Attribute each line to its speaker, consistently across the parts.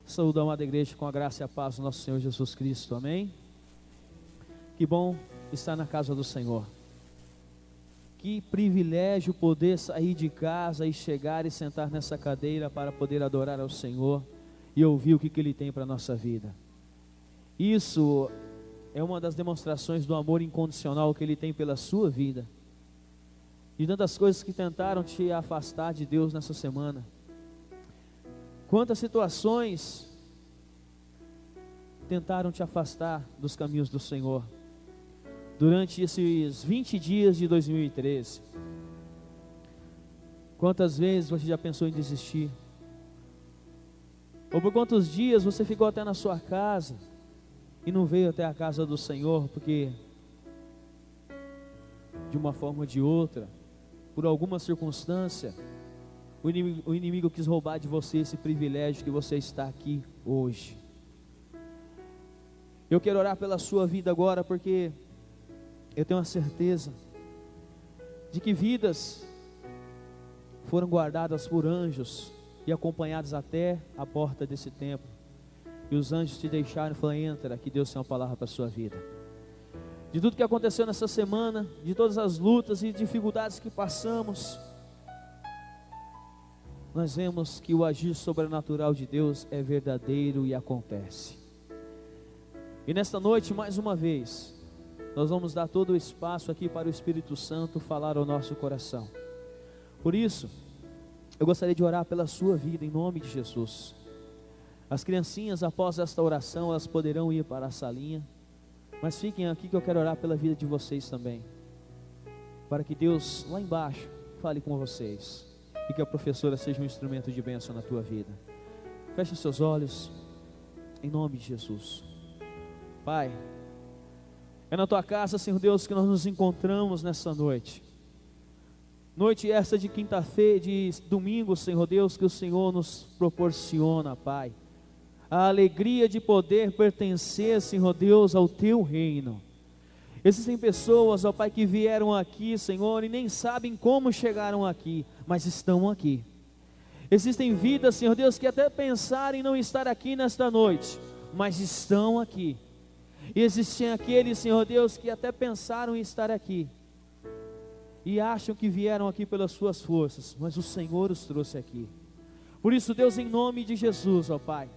Speaker 1: Saúdo a amada igreja com a graça e a paz do nosso Senhor Jesus Cristo, amém? Que bom estar na casa do Senhor. Que privilégio poder sair de casa e chegar e sentar nessa cadeira para poder adorar ao Senhor e ouvir o que Ele tem para a nossa vida. Isso é uma das demonstrações do amor incondicional que Ele tem pela sua vida. De tantas coisas que tentaram te afastar de Deus nessa semana. Quantas situações tentaram te afastar dos caminhos do Senhor durante esses 20 dias de 2013? Quantas vezes você já pensou em desistir? Ou por quantos dias você ficou até na sua casa e não veio até a casa do Senhor porque de uma forma ou de outra, por alguma circunstância, o inimigo quis roubar de você esse privilégio que você está aqui hoje. Eu quero orar pela sua vida agora, porque eu tenho a certeza de que vidas foram guardadas por anjos e acompanhadas até a porta desse templo. E os anjos te deixaram e falaram: entra, que Deus tem uma palavra para a sua vida. De tudo que aconteceu nessa semana, de todas as lutas e dificuldades que passamos, nós vemos que o agir sobrenatural de Deus é verdadeiro e acontece. E nesta noite, mais uma vez, nós vamos dar todo o espaço aqui para o Espírito Santo falar ao nosso coração. Por isso, eu gostaria de orar pela sua vida em nome de Jesus. As criancinhas, após esta oração, elas poderão ir para a salinha, mas fiquem aqui que eu quero orar pela vida de vocês também, para que Deus lá embaixo fale com vocês e que a professora seja um instrumento de bênção na tua vida. Feche os seus olhos em nome de Jesus. Pai, é na tua casa, Senhor Deus, que nós nos encontramos nessa noite. Noite esta de quinta-feira, de domingo, Senhor Deus, que o Senhor nos proporciona, Pai. A alegria de poder pertencer, Senhor Deus, ao teu reino. Existem pessoas, ó Pai, que vieram aqui, Senhor, e nem sabem como chegaram aqui, mas estão aqui. Existem vidas, Senhor Deus, que até pensaram em não estar aqui nesta noite, mas estão aqui. E existem aqueles, Senhor Deus, que até pensaram em estar aqui e acham que vieram aqui pelas suas forças, mas o Senhor os trouxe aqui. Por isso, Deus, em nome de Jesus, ó Pai,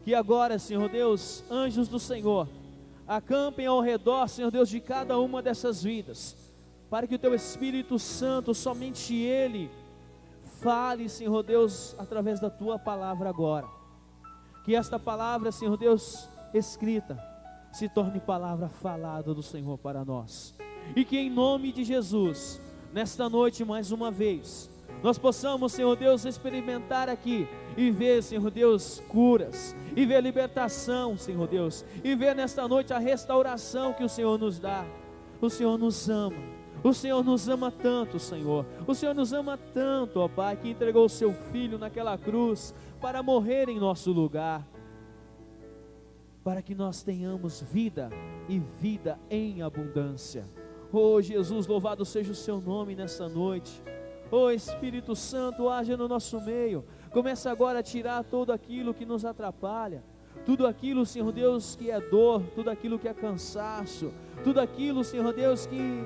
Speaker 1: que agora, Senhor Deus, anjos do Senhor, acampem ao redor, Senhor Deus, de cada uma dessas vidas, para que o Teu Espírito Santo, somente Ele, fale, Senhor Deus, através da Tua palavra agora. Que esta palavra, Senhor Deus, escrita, se torne palavra falada do Senhor para nós. E que em nome de Jesus, nesta noite mais uma vez, nós possamos, Senhor Deus, experimentar aqui e ver, Senhor Deus, curas, e ver libertação, Senhor Deus, e ver nesta noite a restauração que o Senhor nos dá. O Senhor nos ama, o Senhor nos ama tanto, Senhor, o Senhor nos ama tanto, ó Pai, que entregou o seu Filho naquela cruz para morrer em nosso lugar, para que nós tenhamos vida e vida em abundância. Oh Jesus, louvado seja o seu nome nessa noite. Oh Espírito Santo, haja no nosso meio. Começa agora a tirar tudo aquilo que nos atrapalha, tudo aquilo, Senhor Deus, que é dor, tudo aquilo que é cansaço, tudo aquilo, Senhor Deus, que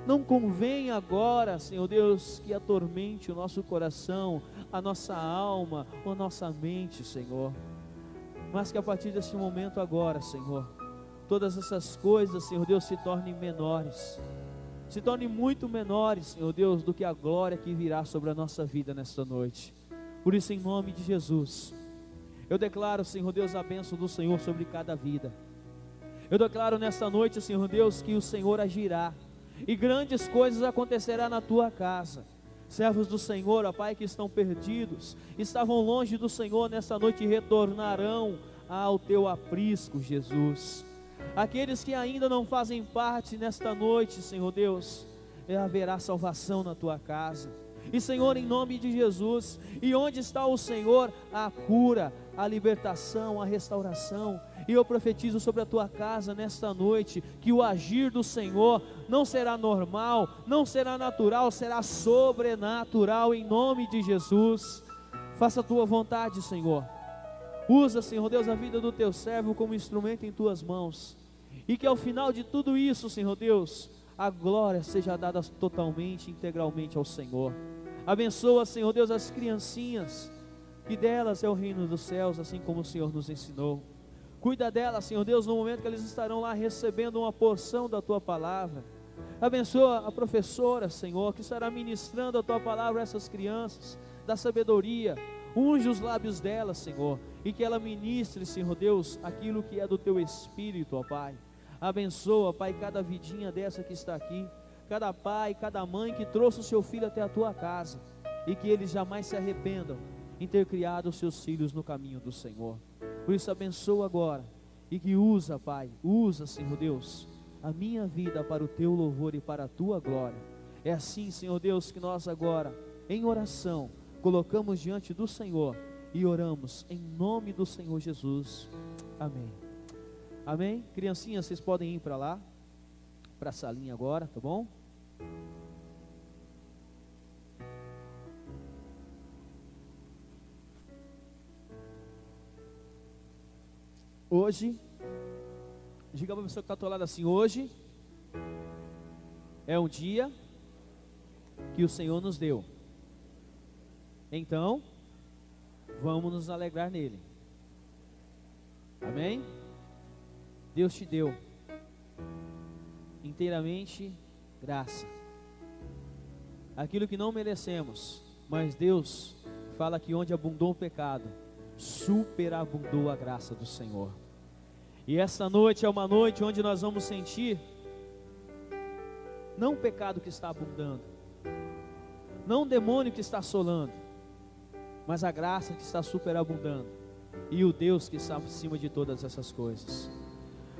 Speaker 1: não convém agora, Senhor Deus, que atormente o nosso coração, a nossa alma, a nossa mente, Senhor. Mas que a partir deste momento agora, Senhor, todas essas coisas, Senhor Deus, se tornem menores, se tornem muito menores, Senhor Deus, do que a glória que virá sobre a nossa vida nesta noite. Por isso, em nome de Jesus, eu declaro, Senhor Deus, a bênção do Senhor sobre cada vida. Eu declaro nesta noite, Senhor Deus, que o Senhor agirá, e grandes coisas acontecerão na tua casa. Servos do Senhor, ó Pai, que estão perdidos, estavam longe do Senhor nessa noite, retornarão ao teu aprisco, Jesus. Aqueles que ainda não fazem parte nesta noite, Senhor Deus, haverá salvação na tua casa. E Senhor, em nome de Jesus, e onde está o Senhor, a cura, a libertação, a restauração. E eu profetizo sobre a tua casa nesta noite, que o agir do Senhor não será normal, não será natural, será sobrenatural, em nome de Jesus. Faça a tua vontade, Senhor. Usa, Senhor Deus, a vida do teu servo como instrumento em tuas mãos. E que ao final de tudo isso, Senhor Deus, a glória seja dada totalmente, integralmente ao Senhor. Abençoa, Senhor Deus, as criancinhas, que delas é o reino dos céus, assim como o Senhor nos ensinou. Cuida delas, Senhor Deus, no momento que eles estarão lá recebendo uma porção da tua palavra. Abençoa a professora, Senhor, que estará ministrando a tua palavra a essas crianças, da sabedoria. Unge os lábios dela, Senhor, e que ela ministre, Senhor Deus, aquilo que é do teu Espírito, ó Pai. Abençoa, Pai, cada vidinha dessa que está aqui, cada pai, cada mãe que trouxe o seu filho até a tua casa, e que eles jamais se arrependam em ter criado os seus filhos no caminho do Senhor. Por isso abençoa agora, e que usa, Pai, usa, Senhor Deus, a minha vida para o teu louvor e para a tua glória. É assim, Senhor Deus, que nós agora, em oração, colocamos diante do Senhor e oramos em nome do Senhor Jesus. Amém. Amém? Criancinhas, vocês podem ir para lá, para a salinha agora, tá bom? Hoje, diga para a pessoa que está ao teu lado assim: hoje é um dia que o Senhor nos deu. Então, vamos nos alegrar nele. Amém? Deus te deu inteiramente graça, aquilo que não merecemos, mas Deus fala que onde abundou o pecado, superabundou a graça do Senhor. E essa noite é uma noite onde nós vamos sentir não o pecado que está abundando, não o demônio que está assolando, mas a graça que está superabundando e o Deus que está acima de todas essas coisas.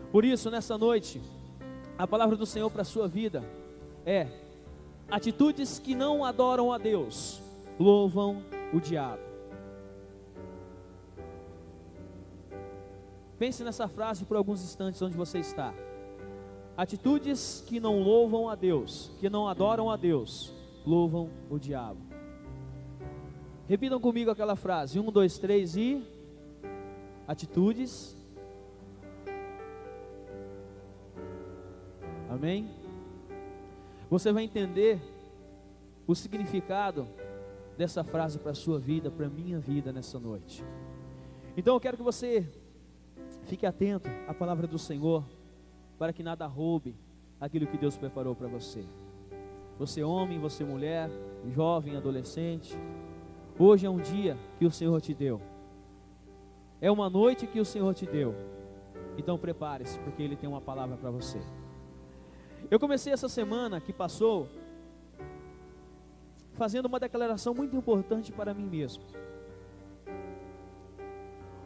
Speaker 1: Por isso, nessa noite, a palavra do Senhor para a sua vida é: atitudes que não adoram a Deus louvam o diabo. Pense nessa frase por alguns instantes onde você está. Atitudes que não louvam a Deus, que não adoram a Deus, louvam o diabo. Repitam comigo aquela frase: 1, 2, 3 e... atitudes. Amém? Você vai entender o significado dessa frase para a sua vida, para a minha vida nessa noite. Então eu quero que você fique atento à palavra do Senhor, para que nada roube aquilo que Deus preparou para você. Você homem, você mulher, jovem, adolescente, hoje é um dia que o Senhor te deu. É uma noite que o Senhor te deu. Então prepare-se, porque Ele tem uma palavra para você. Eu comecei essa semana que passou fazendo uma declaração muito importante para mim mesmo.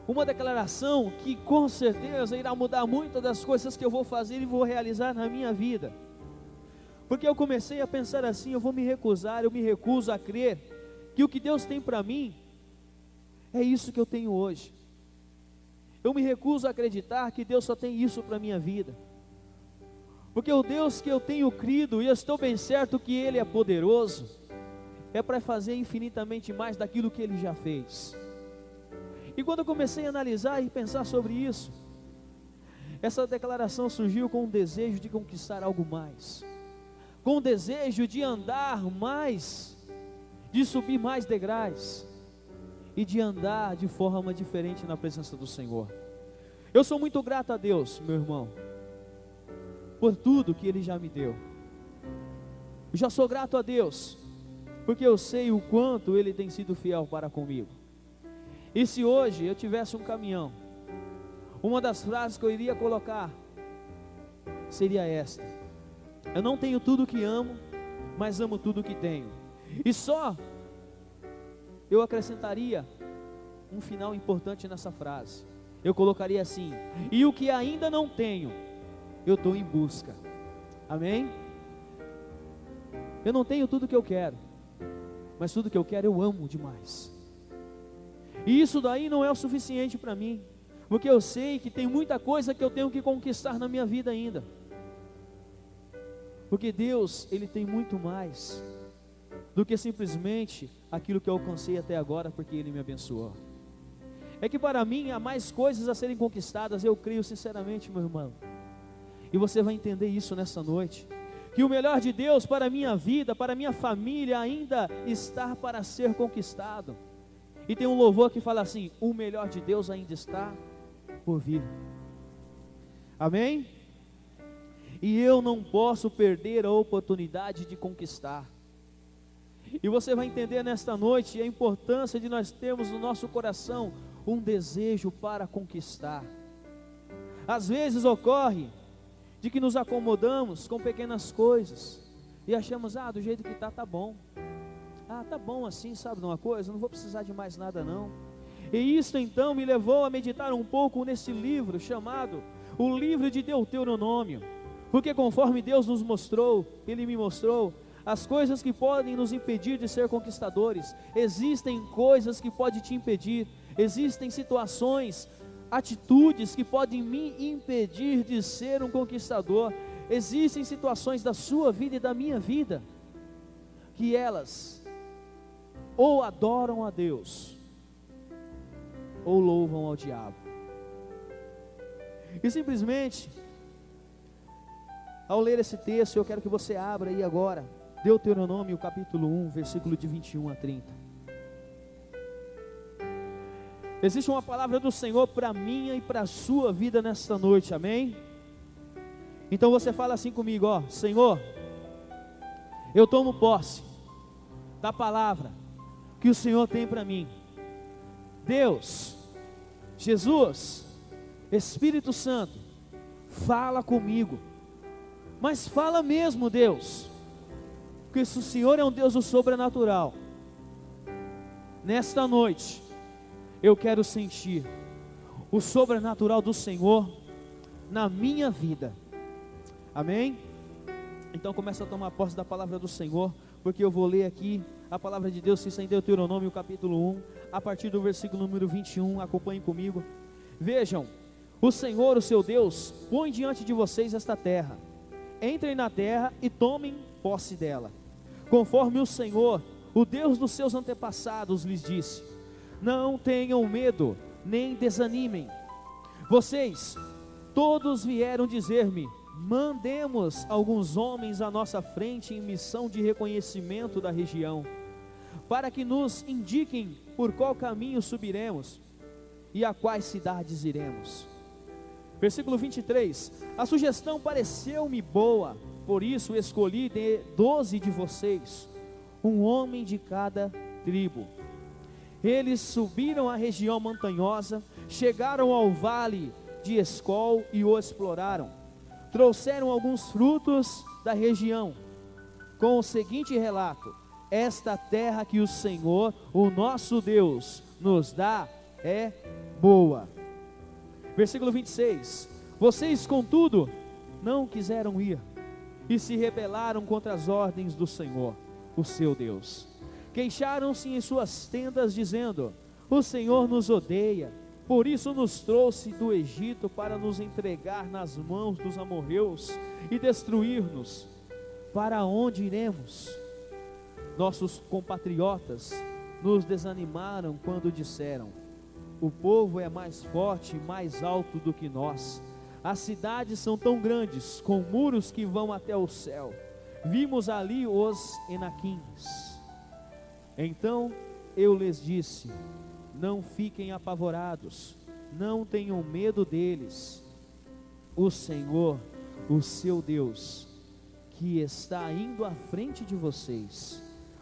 Speaker 1: Uma declaração que com certeza irá mudar muitas das coisas que eu vou fazer e vou realizar na minha vida. Porque eu comecei a pensar assim: eu me recuso a crer que o que Deus tem para mim é isso que eu tenho hoje. Eu me recuso a acreditar que Deus só tem isso para a minha vida. Porque o Deus que eu tenho crido, e eu estou bem certo que Ele é poderoso, é para fazer infinitamente mais daquilo que Ele já fez. E quando eu comecei a analisar e pensar sobre isso, essa declaração surgiu com um desejo de conquistar algo mais, com um desejo de andar mais, de subir mais degraus, e de andar de forma diferente na presença do Senhor. Eu sou muito grato a Deus, meu irmão, por tudo que Ele já me deu. Eu já sou grato a Deus, porque eu sei o quanto Ele tem sido fiel para comigo. E se hoje eu tivesse um caminhão, uma das frases que eu iria colocar seria esta: eu não tenho tudo o que amo, mas amo tudo o que tenho. E só eu acrescentaria um final importante nessa frase. Eu colocaria assim: e o que ainda não tenho, eu estou em busca. Amém? Eu não tenho tudo o que eu quero, mas tudo que eu quero eu amo demais. E isso daí não é o suficiente para mim, porque eu sei que tem muita coisa que eu tenho que conquistar na minha vida ainda. Porque Deus, Ele tem muito mais do que simplesmente aquilo que eu alcancei até agora, porque Ele me abençoou. é que para mim há mais coisas a serem conquistadas, eu creio sinceramente, meu irmão. E você vai entender isso nessa noite, que o melhor de Deus para a minha vida, para a minha família ainda está para ser conquistado. E tem um louvor que fala assim: o melhor de Deus ainda está por vir. Amém? E eu não posso perder a oportunidade de conquistar. E você vai entender nesta noite a importância de nós termos no nosso coração um desejo para conquistar. Às vezes ocorre de que nos acomodamos com pequenas coisas e achamos, do jeito que tá bom. Tá bom assim, sabe de uma coisa? Não vou precisar de mais nada não. E isso então me levou a meditar um pouco nesse livro chamado o livro de Deuteronômio. Porque conforme Deus nos mostrou, Ele me mostrou as coisas que podem nos impedir de ser conquistadores. Existem coisas que podem te impedir, existem situações, atitudes que podem me impedir de ser um conquistador. Existem situações da sua vida e da minha vida, que elas ou adoram a Deus, ou louvam ao diabo. E simplesmente, ao ler esse texto, eu quero que você abra aí agora, Deuteronômio capítulo 1, versículo de 21 a 30. Existe uma palavra do Senhor para a minha e para a sua vida nesta noite, amém? Então você fala assim comigo, Senhor, eu tomo posse da palavra que o Senhor tem para mim. Deus, Jesus, Espírito Santo, fala comigo, mas fala mesmo, Deus, porque se o Senhor é um Deus do sobrenatural, nesta noite, eu quero sentir o sobrenatural do Senhor na minha vida, amém? Então começa a tomar posse da palavra do Senhor, porque eu vou ler aqui a palavra de Deus, está em Deuteronômio capítulo 1, a partir do versículo número 21, acompanhem comigo. Vejam, o Senhor, o seu Deus, põe diante de vocês esta terra. Entrem na terra e tomem posse dela, conforme o Senhor, o Deus dos seus antepassados, lhes disse. Não tenham medo, nem desanimem. Vocês todos vieram dizer-me: mandemos alguns homens à nossa frente em missão de reconhecimento da região, para que nos indiquem por qual caminho subiremos e a quais cidades iremos. Versículo 23, a sugestão pareceu-me boa, por isso escolhi 12 de vocês, um homem de cada tribo. Eles subiram a região montanhosa, chegaram ao vale de Escol e o exploraram. Trouxeram alguns frutos da região, com o seguinte relato: esta terra que o Senhor, o nosso Deus, nos dá é boa. Versículo 26, vocês contudo não quiseram ir, e se rebelaram contra as ordens do Senhor, o seu Deus. Queixaram-se em suas tendas dizendo: o Senhor nos odeia, por isso nos trouxe do Egito para nos entregar nas mãos dos amorreus e destruir-nos. Para onde iremos? Nossos compatriotas nos desanimaram quando disseram: o povo é mais forte e mais alto do que nós. As cidades são tão grandes, com muros que vão até o céu. Vimos ali os Enaquins. Então eu lhes disse: não fiquem apavorados, não tenham medo deles. O Senhor, o seu Deus, que está indo à frente de vocês,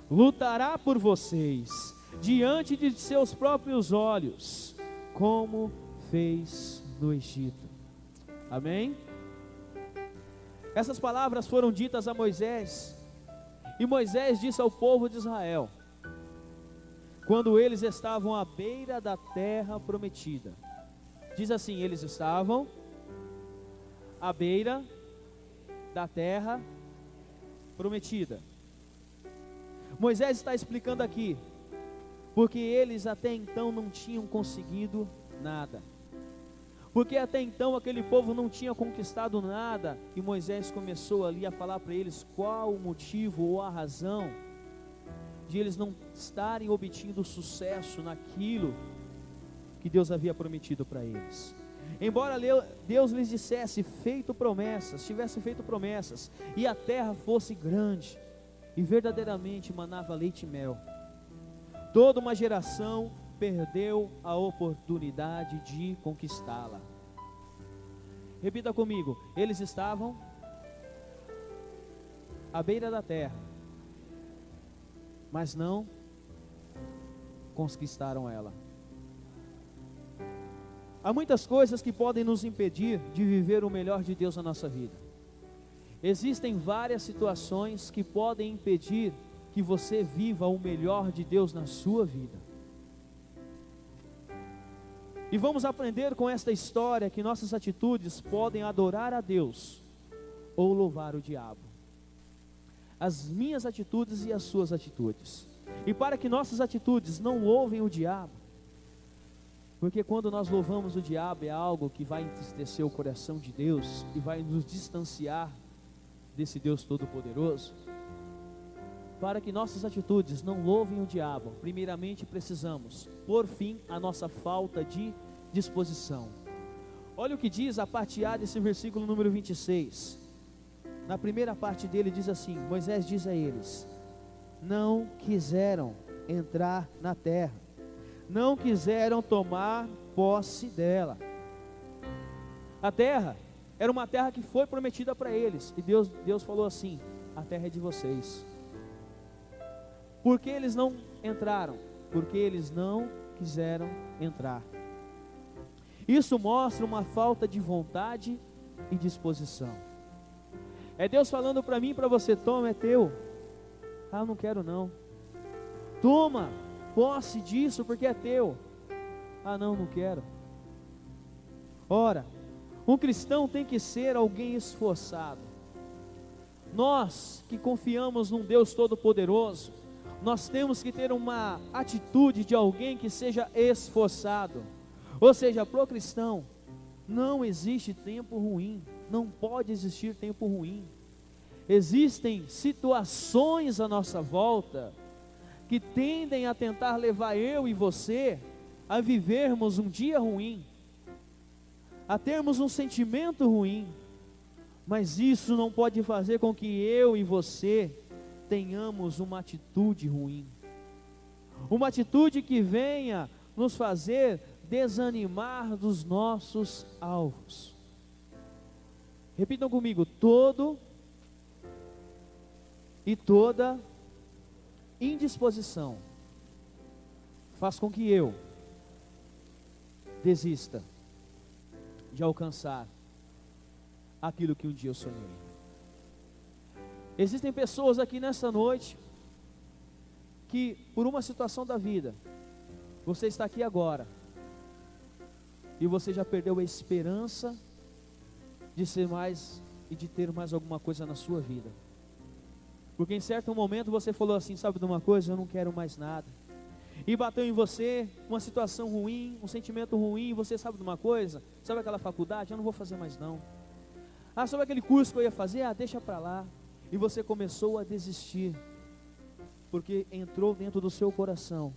Speaker 1: lutará por vocês, diante de seus próprios olhos, como fez no Egito. Amém? Essas palavras foram ditas a Moisés, e Moisés disse ao povo de Israel, quando eles estavam à beira da terra prometida. Diz assim: eles estavam à beira da terra prometida. Moisés está explicando aqui, porque eles até então não tinham conseguido nada, porque até então aquele povo não tinha conquistado nada, e Moisés começou ali a falar para eles qual o motivo ou a razão de eles não estarem obtendo sucesso naquilo que Deus havia prometido para eles. Embora Deus lhes tivesse feito promessas, e a terra fosse grande, e verdadeiramente manava leite e mel, toda uma geração perdeu a oportunidade de conquistá-la. Repita comigo: eles estavam à beira da terra, mas não conquistaram ela. Há muitas coisas que podem nos impedir de viver o melhor de Deus na nossa vida. Existem várias situações que podem impedir que você viva o melhor de Deus na sua vida. E vamos aprender com esta história que nossas atitudes podem adorar a Deus ou louvar o diabo. As minhas atitudes e as suas atitudes. E para que nossas atitudes não louvem o diabo, porque quando nós louvamos o diabo é algo que vai entristecer o coração de Deus e vai nos distanciar desse Deus Todo-Poderoso. Para que nossas atitudes não louvem o diabo, primeiramente precisamos pôr fim à nossa falta de disposição. Olha o que diz a parte A desse versículo número 26. Na primeira parte dele diz assim: Moisés diz a eles: não quiseram entrar na terra, não quiseram tomar posse dela. A terra era uma terra que foi prometida para eles, e Deus falou assim: a terra é de vocês. Por que eles não entraram? Porque eles não quiseram entrar. Isso mostra uma falta de vontade e disposição. É Deus falando para mim e para você: toma, é teu. Ah, eu não quero não. Toma posse disso porque é teu. Ah, não quero. Ora, um cristão tem que ser alguém esforçado. Nós que confiamos num Deus Todo-Poderoso, nós temos que ter uma atitude de alguém que seja esforçado. Ou seja, para o cristão, não existe tempo ruim, não pode existir tempo ruim. Existem situações à nossa volta que tendem a tentar levar eu e você a vivermos um dia ruim, a termos um sentimento ruim, mas isso não pode fazer com que eu e você tenhamos uma atitude ruim, uma atitude que venha nos fazer desanimar dos nossos alvos. Repitam comigo: todo e toda indisposição faz com que eu desista de alcançar aquilo que um dia eu sonhei. Existem pessoas aqui nessa noite que, por uma situação da vida, você está aqui agora e você já perdeu a esperança de ser mais e de ter mais alguma coisa na sua vida. Porque em certo momento você falou assim: sabe de uma coisa, eu não quero mais nada. E bateu em você uma situação ruim, um sentimento ruim, e você sabe de uma coisa, sabe aquela faculdade, eu não vou fazer mais não. Ah, sabe aquele curso que eu ia fazer, ah, deixa para lá. E você começou a desistir, porque entrou dentro do seu coração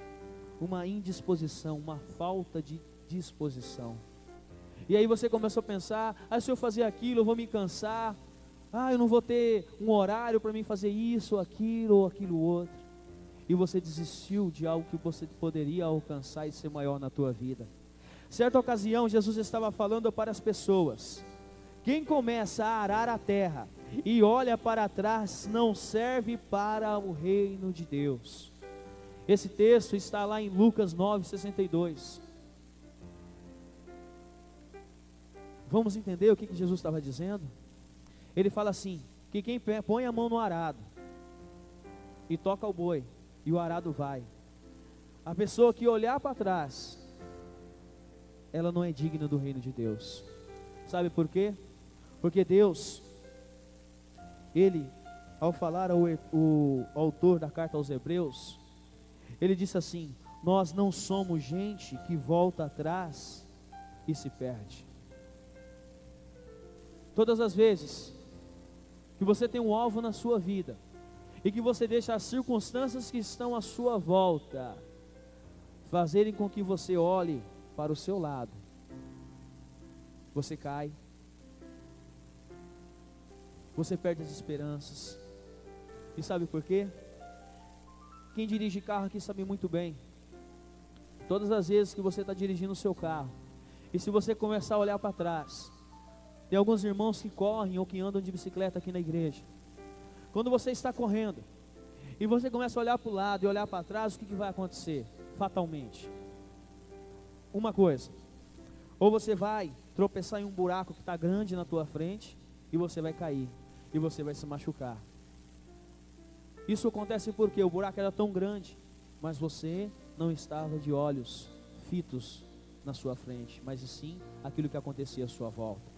Speaker 1: uma indisposição, uma falta de disposição. E aí você começou a pensar: ah, se eu fazer aquilo eu vou me cansar, ah, eu não vou ter um horário para mim fazer isso, ou aquilo outro. E você desistiu de algo que você poderia alcançar e ser maior na tua vida. Certa ocasião, Jesus estava falando para as pessoas: quem começa a arar a terra e olha para trás não serve para o reino de Deus. Esse texto está lá em Lucas 9:62. Vamos entender o que Jesus estava dizendo? Ele fala assim: que quem põe a mão no arado e toca o boi, e o arado vai, a pessoa que olhar para trás, ela não é digna do reino de Deus. Sabe por quê? Porque Deus, Ele, ao falar o autor da carta aos Hebreus, ele disse assim: nós não somos gente que volta atrás e se perde. Todas as vezes que você tem um alvo na sua vida e que você deixa as circunstâncias que estão à sua volta fazerem com que você olhe para o seu lado, você cai, você perde as esperanças. E sabe por quê? Quem dirige carro aqui sabe muito bem. Todas as vezes que você está dirigindo o seu carro, e se você começar a olhar para trás, tem alguns irmãos que correm ou que andam de bicicleta aqui na igreja. Quando você está correndo, e você começa a olhar para o lado e olhar para trás, o que vai acontecer? Fatalmente, uma coisa: ou você vai tropeçar em um buraco que está grande na tua frente, e você vai cair, e você vai se machucar. Isso acontece porque o buraco era tão grande, mas você não estava de olhos fitos na sua frente, mas sim aquilo que acontecia à sua volta.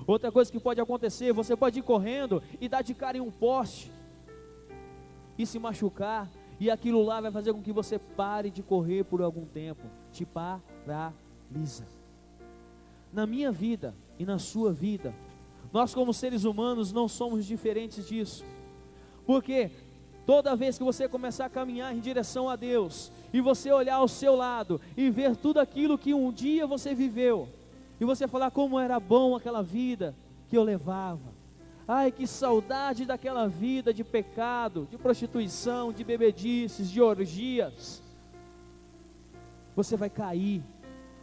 Speaker 1: Outra coisa que pode acontecer: você pode ir correndo e dar de cara em um poste e se machucar, e aquilo lá vai fazer com que você pare de correr por algum tempo, te paralisa. Na minha vida e na sua vida, nós como seres humanos não somos diferentes disso, porque toda vez que você começar a caminhar em direção a Deus, e você olhar ao seu lado, e ver tudo aquilo que um dia você viveu, e você falar como era bom aquela vida que eu levava, ai que saudade daquela vida de pecado, de prostituição, de bebedices, de orgias, você vai cair,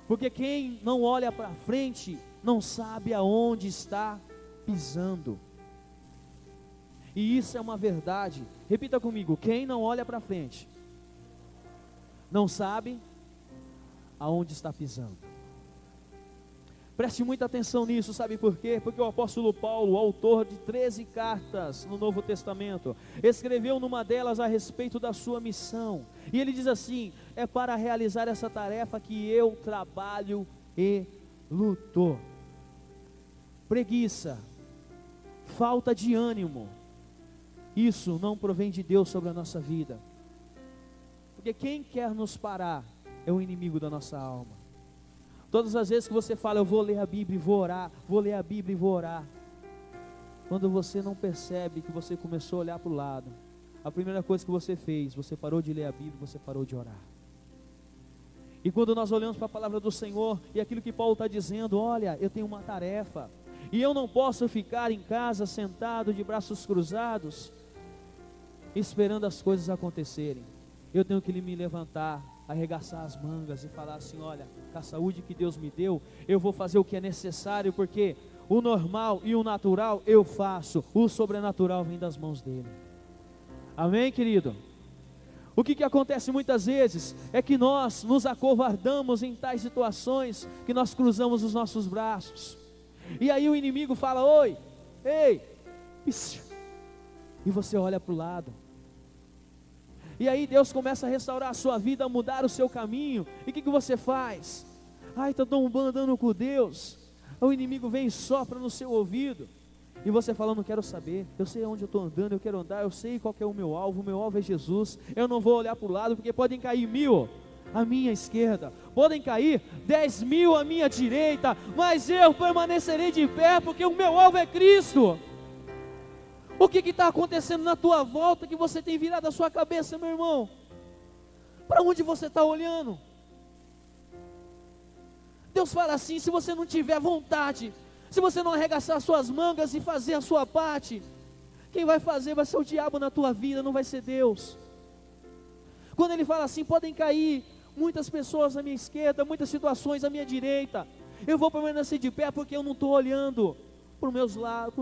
Speaker 1: porque quem não olha para frente, não sabe aonde está pisando. E isso é uma verdade. Repita comigo: quem não olha para frente, não sabe aonde está pisando. Preste muita atenção nisso, sabe por quê? Porque o apóstolo Paulo, autor de 13 cartas no Novo Testamento, escreveu numa delas a respeito da sua missão. E ele diz assim: é para realizar essa tarefa que eu trabalho e luto. Preguiça, falta de ânimo, isso não provém de Deus sobre a nossa vida. Porque quem quer nos parar é o inimigo da nossa alma. Todas as vezes que você fala: eu vou ler a Bíblia e vou orar, vou ler a Bíblia e vou orar, quando você não percebe que você começou a olhar para o lado, a primeira coisa que você fez, você parou de ler a Bíblia, você parou de orar. E quando nós olhamos para a palavra do Senhor, e aquilo que Paulo está dizendo: olha, eu tenho uma tarefa, e eu não posso ficar em casa sentado de braços cruzados, esperando as coisas acontecerem. Eu tenho que me levantar, arregaçar as mangas e falar assim: olha, com a saúde que Deus me deu, eu vou fazer o que é necessário, porque o normal e o natural eu faço, o sobrenatural vem das mãos dele. Amém, querido? O que acontece muitas vezes é que nós nos acovardamos em tais situações, que nós cruzamos os nossos braços, e aí o inimigo fala: oi, ei, e você olha para o lado. E aí Deus começa a restaurar a sua vida, a mudar o seu caminho. E o que você faz? Ai, estou andando com Deus. O inimigo vem e sopra no seu ouvido, e você fala: não quero saber, eu sei onde eu estou andando, eu quero andar, eu sei qual que é o meu alvo é Jesus. Eu não vou olhar para o lado, porque podem cair 1000 à minha esquerda, podem cair 10.000 à minha direita, mas eu permanecerei de pé, porque o meu alvo é Cristo. O que está acontecendo na tua volta que você tem virado a sua cabeça, meu irmão? Para onde você está olhando? Deus fala assim: se você não tiver vontade, se você não arregaçar suas mangas e fazer a sua parte, quem vai fazer vai ser o diabo na tua vida, não vai ser Deus. Quando ele fala assim: podem cair muitas pessoas à minha esquerda, muitas situações à minha direita, eu vou permanecer de pé, porque eu não estou olhando para o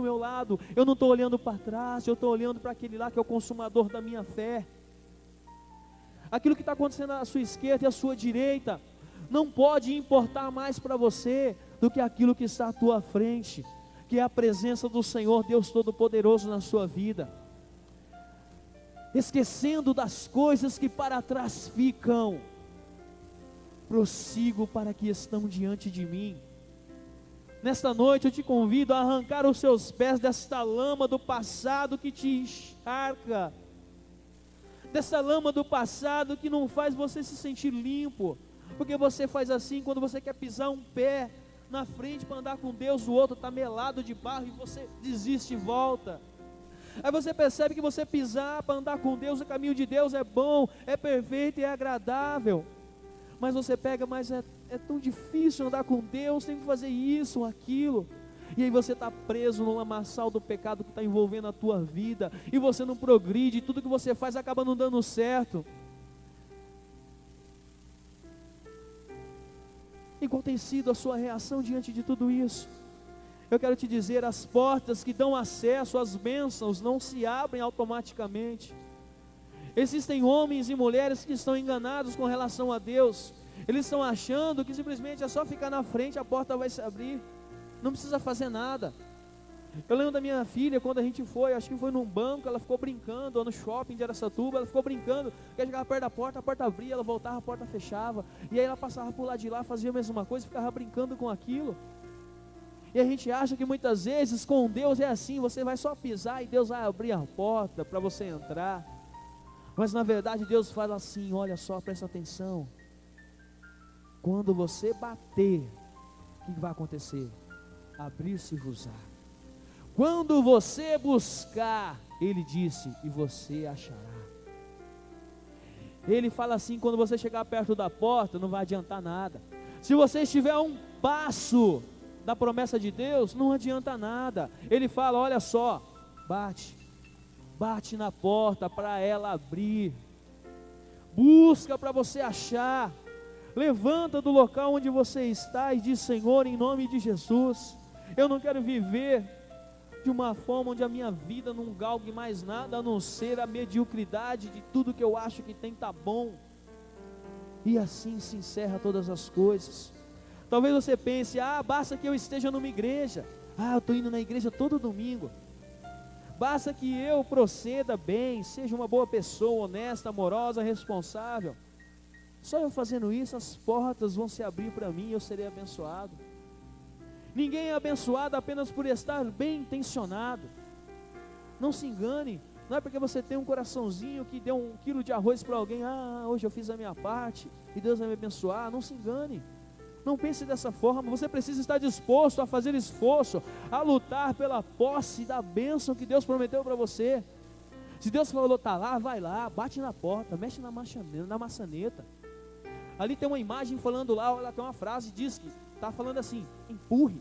Speaker 1: meu lado, eu não estou olhando para trás, eu estou olhando para aquele lá que é o consumador da minha fé. Aquilo que está acontecendo à sua esquerda e à sua direita não pode importar mais para você do que aquilo que está à tua frente, que é a presença do Senhor Deus Todo-Poderoso na sua vida. Esquecendo das coisas que para trás ficam, prossigo para que estão diante de mim. Nesta noite eu te convido a arrancar os seus pés desta lama do passado que te encharca, dessa lama do passado que não faz você se sentir limpo, porque você faz assim quando você quer pisar um pé na frente para andar com Deus, o outro está melado de barro e você desiste e volta. Aí você percebe que você pisar para andar com Deus, o caminho de Deus é bom, é perfeito e é agradável, Mas você pega, mas é tão difícil andar com Deus, tem que fazer isso, aquilo. E aí você está preso no lamaçal do pecado que está envolvendo a tua vida, e você não progride, tudo que você faz acaba não dando certo. E qual tem sido a sua reação diante de tudo isso? Eu quero te dizer, as portas que dão acesso às bênçãos não se abrem automaticamente. Existem homens e mulheres que estão enganados com relação a Deus. Eles estão achando que simplesmente é só ficar na frente, a porta vai se abrir. Não precisa fazer nada. Eu lembro da minha filha, quando a gente foi, acho que foi num banco, ela ficou brincando, ou no shopping de Araçatuba, ela ficou brincando, que ela chegava perto da porta, a porta abria, ela voltava, a porta fechava, e aí ela passava por lá de lá, fazia a mesma coisa, ficava brincando com aquilo. E a gente acha que muitas vezes com Deus é assim, você vai só pisar e Deus vai abrir a porta para você entrar. Mas na verdade Deus fala assim, olha só, presta atenção, quando você bater, o que vai acontecer? Abrir-se-vos-á. Quando você buscar, ele disse, e você achará. Ele fala assim, quando você chegar perto da porta, não vai adiantar nada. Se você estiver a um passo da promessa de Deus, não adianta nada. Ele fala, olha só, bate na porta para ela abrir. Busca para você achar. Levanta do local onde você está e diz, Senhor, em nome de Jesus, eu não quero viver de uma forma onde a minha vida não galgue mais nada a não ser a mediocridade de tudo que eu acho que tem tá bom. E assim se encerra todas as coisas. Talvez você pense, basta que eu esteja numa igreja, eu estou indo na igreja todo domingo, basta que eu proceda bem, seja uma boa pessoa, honesta, amorosa, responsável, só eu fazendo isso as portas vão se abrir para mim e eu serei abençoado. Ninguém é abençoado apenas por estar bem intencionado. Não se engane, não é porque você tem um coraçãozinho que deu 1 quilo de arroz para alguém, hoje eu fiz a minha parte e Deus vai me abençoar. Não se engane, não pense dessa forma. Você precisa estar disposto a fazer esforço, a lutar pela posse da bênção que Deus prometeu para você. Se Deus falou, está lá, vai lá, bate na porta, mexe na maçaneta. Ali tem uma imagem falando lá, olha, tem uma frase, diz que está falando assim, empurre.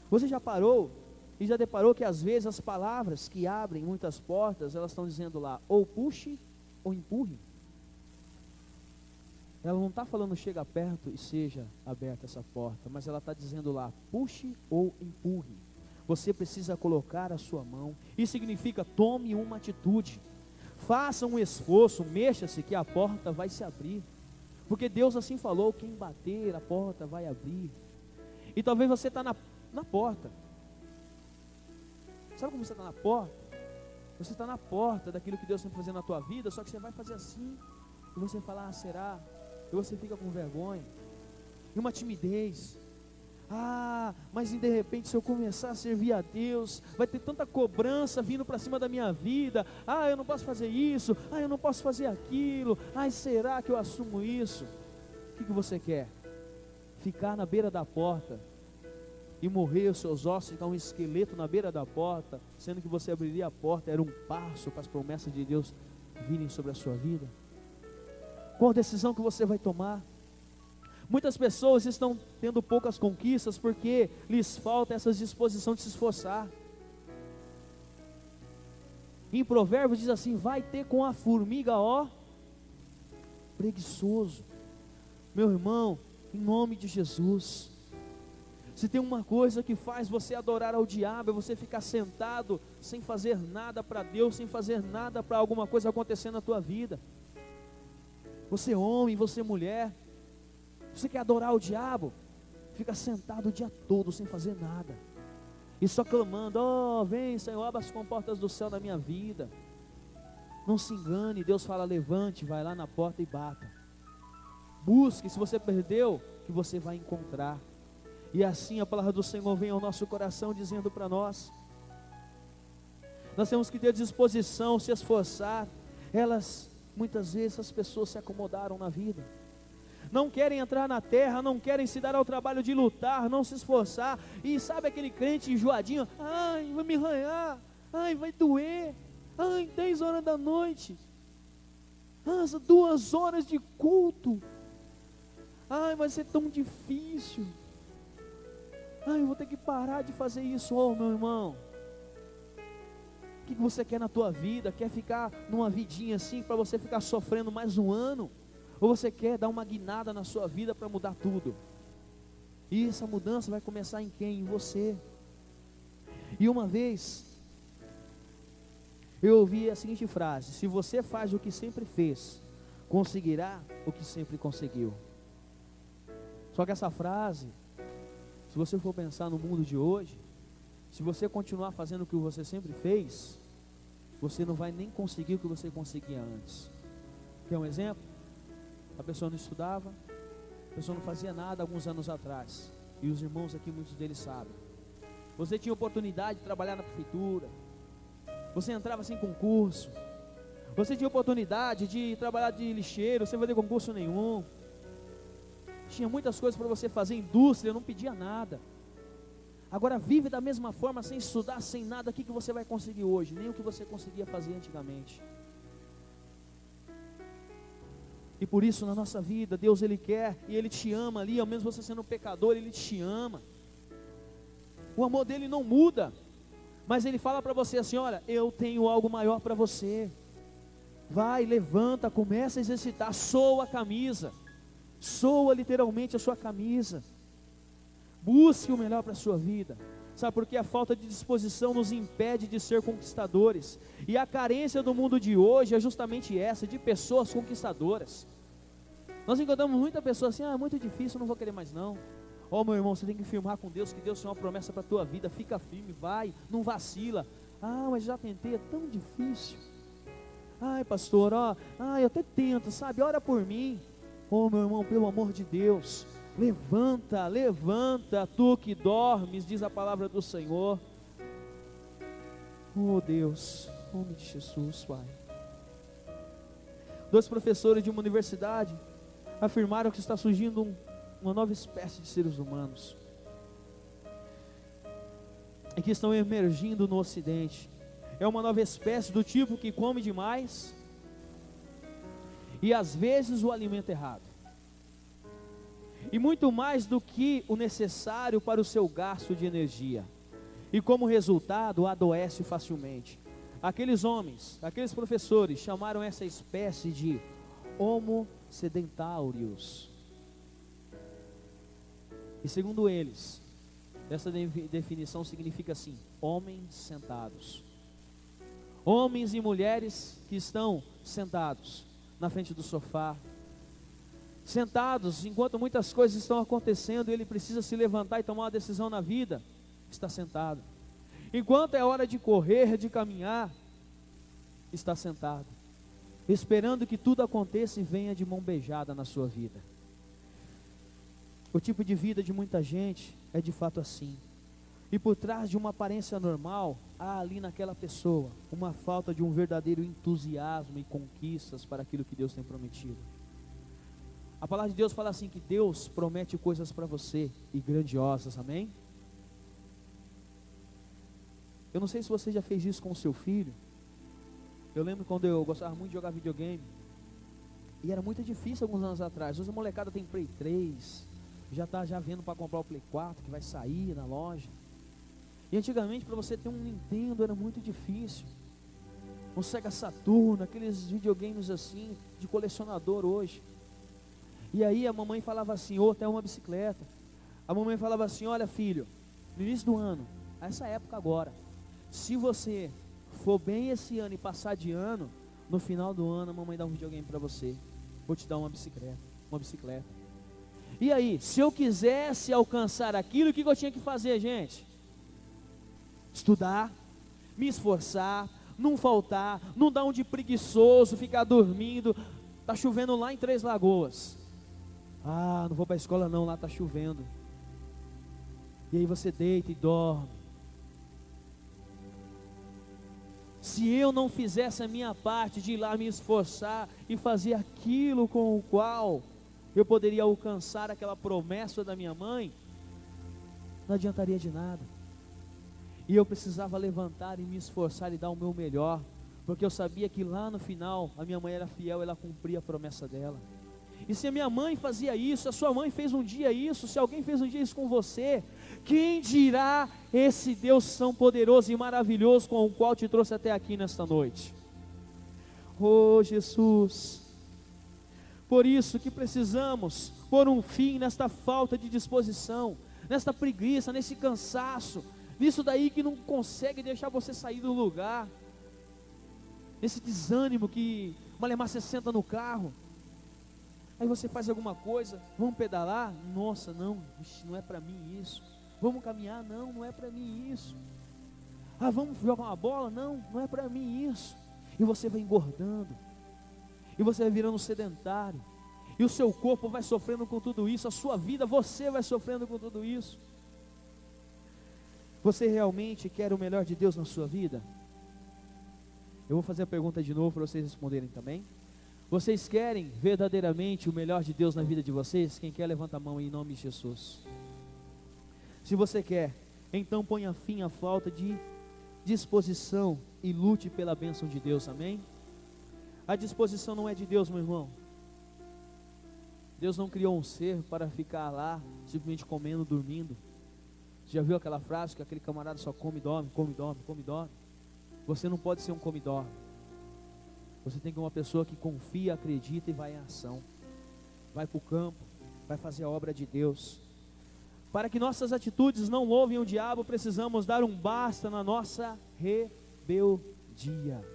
Speaker 1: Você já parou e já deparou que às vezes as palavras que abrem muitas portas, elas estão dizendo lá, ou puxe ou empurre. Ela não está falando chega perto e seja aberta essa porta, mas ela está dizendo lá, puxe ou empurre. Você precisa colocar a sua mão. Isso significa tome uma atitude. Faça um esforço, mexa-se que a porta vai se abrir. Porque Deus assim falou, quem bater a porta vai abrir. E talvez você está na porta. Sabe como você está na porta? Você está na porta daquilo que Deus está fazendo na tua vida, só que você vai fazer assim, e você fala, será? E você fica com vergonha, e uma timidez. Mas de repente se eu começar a servir a Deus, vai ter tanta cobrança vindo para cima da minha vida. Eu não posso fazer isso, eu não posso fazer aquilo. Será que eu assumo isso? O que você quer? Ficar na beira da porta e morrer os seus ossos, ficar um esqueleto na beira da porta, sendo que você abriria a porta, era um passo para as promessas de Deus virem sobre a sua vida? Qual decisão que você vai tomar? Muitas pessoas estão tendo poucas conquistas porque lhes falta essa disposição de se esforçar. Em Provérbios diz assim, vai ter com a formiga, preguiçoso. Meu irmão, em nome de Jesus, se tem uma coisa que faz você adorar ao diabo, é você ficar sentado sem fazer nada para Deus, sem fazer nada para alguma coisa acontecer na tua vida. Você homem, você mulher, você quer adorar o diabo? Fica sentado o dia todo sem fazer nada, e só clamando, vem Senhor, abra as comportas do céu na minha vida. Não se engane, Deus fala, levante, vai lá na porta e bata. Busque, se você perdeu, que você vai encontrar. E assim a palavra do Senhor vem ao nosso coração dizendo para nós temos que ter disposição, se esforçar. Muitas vezes as pessoas se acomodaram na vida, não querem entrar na terra, não querem se dar ao trabalho de lutar, não se esforçar. E sabe aquele crente enjoadinho, vai me arranhar, vai doer, 10 horas da noite. Nossa, 2 horas de culto. Ai, vai ser tão difícil. Ai, eu vou ter que parar de fazer isso. Oh, meu irmão, o que você quer na tua vida? Quer ficar numa vidinha assim para você ficar sofrendo mais um ano? Ou você quer dar uma guinada na sua vida para mudar tudo? E essa mudança vai começar em quem? Em você. E uma vez eu ouvi a seguinte frase: se você faz o que sempre fez, conseguirá o que sempre conseguiu. Só que essa frase, se você for pensar no mundo de hoje, se você continuar fazendo o que você sempre fez, você não vai nem conseguir o que você conseguia antes. Quer um exemplo? A pessoa não estudava, a pessoa não fazia nada alguns anos atrás, e os irmãos aqui, muitos deles sabem. Você tinha oportunidade de trabalhar na prefeitura, você entrava sem concurso, você tinha oportunidade de trabalhar de lixeiro sem fazer concurso nenhum, tinha muitas coisas para você fazer, indústria, não pedia nada. Agora vive da mesma forma, sem estudar, sem nada. O que você vai conseguir hoje? Nem o que você conseguia fazer antigamente. E por isso na nossa vida, Deus Ele quer, e Ele te ama ali, ao menos você sendo um pecador, Ele te ama. O amor dEle não muda, mas Ele fala para você assim: olha, eu tenho algo maior para você. Vai, levanta, começa a exercitar, soa a camisa, soa literalmente a sua camisa. Busque o melhor para a sua vida. Sabe por quê? A falta de disposição nos impede de ser conquistadores. E a carência do mundo de hoje é justamente essa, de pessoas conquistadoras. Nós encontramos muita pessoa assim: é muito difícil, não vou querer mais não. Ó, meu irmão, você tem que firmar com Deus, que Deus tem uma promessa para a tua vida. Fica firme, vai, não vacila. Ah, mas já tentei, é tão difícil. Ai, pastor, eu até tento, sabe, ora por mim. Ó, meu irmão, pelo amor de Deus, levanta, levanta, tu que dormes, diz a palavra do Senhor. Oh Deus, em nome de Jesus, Pai. 2 professores de uma universidade afirmaram que está surgindo uma nova espécie de seres humanos, e que estão emergindo no Ocidente. É uma nova espécie do tipo que come demais, e às vezes o alimenta errado, e muito mais do que o necessário para o seu gasto de energia, e como resultado adoece facilmente. Aqueles homens, aqueles professores chamaram essa espécie de Homo sedentarius, e segundo eles, essa definição significa assim: homens sentados. Homens e mulheres que estão sentados na frente do sofá, sentados enquanto muitas coisas estão acontecendo, e ele precisa se levantar e tomar uma decisão na vida, está sentado. Enquanto é hora de correr, de caminhar, está sentado, esperando que tudo aconteça e venha de mão beijada na sua vida. O tipo de vida de muita gente é de fato assim. E por trás de uma aparência normal, há ali naquela pessoa uma falta de um verdadeiro entusiasmo e conquistas para aquilo que Deus tem prometido. A palavra de Deus fala assim, que Deus promete coisas para você, e grandiosas, amém? Eu não sei se você já fez isso com o seu filho. Eu lembro quando eu gostava muito de jogar videogame, e era muito difícil alguns anos atrás. Hoje a molecada tem Play 3, já está vendo para comprar o Play 4, que vai sair na loja. E antigamente, para você ter um Nintendo era muito difícil. Um Sega Saturno, aqueles videogames assim, de colecionador hoje. E aí a mamãe falava assim, até uma bicicleta. A mamãe falava assim: olha filho, no início do ano, a essa época agora, se você for bem esse ano e passar de ano, no final do ano a mamãe dá um videogame para você. Vou te dar uma bicicleta. E aí, se eu quisesse alcançar aquilo, o que eu tinha que fazer, gente? Estudar, me esforçar, não faltar, não dar um de preguiçoso, ficar dormindo. Está chovendo lá em Três Lagoas. Não vou para a escola não, lá está chovendo. E aí você deita e dorme. Se eu não fizesse a minha parte de ir lá me esforçar e fazer aquilo com o qual eu poderia alcançar aquela promessa da minha mãe, não adiantaria de nada. E eu precisava levantar e me esforçar e dar o meu melhor, porque eu sabia que lá no final a minha mãe era fiel, ela cumpria a promessa dela. E se a minha mãe fazia isso, a sua mãe fez um dia isso, se alguém fez um dia isso com você, quem dirá esse Deus tão poderoso e maravilhoso com o qual te trouxe até aqui nesta noite? Oh Jesus, por isso que precisamos pôr um fim nesta falta de disposição, nesta preguiça, nesse cansaço, nisso daí que não consegue deixar você sair do lugar, nesse desânimo que malemar você senta no carro, aí você faz alguma coisa, vamos pedalar? Nossa, não, não é para mim isso. Vamos caminhar? Não, não é para mim isso. Ah, vamos jogar uma bola? Não, não é para mim isso. E você vai engordando, e você vai virando sedentário, e o seu corpo vai sofrendo com tudo isso, a sua vida, você vai sofrendo com tudo isso. Você realmente quer o melhor de Deus na sua vida? Eu vou fazer a pergunta de novo para vocês responderem também. Vocês querem verdadeiramente o melhor de Deus na vida de vocês? Quem quer, levanta a mão aí, em nome de Jesus. Se você quer, então ponha fim à falta de disposição e lute pela bênção de Deus, amém? A disposição não é de Deus, meu irmão. Deus não criou um ser para ficar lá, simplesmente comendo, dormindo. Você já viu aquela frase que aquele camarada só come, dorme, come, dorme, come, dorme? Você não pode ser um come, dorme. Você tem que ser uma pessoa que confia, acredita e vai em ação. Vai para o campo, vai fazer a obra de Deus. Para que nossas atitudes não louvem o diabo, precisamos dar um basta na nossa rebeldia.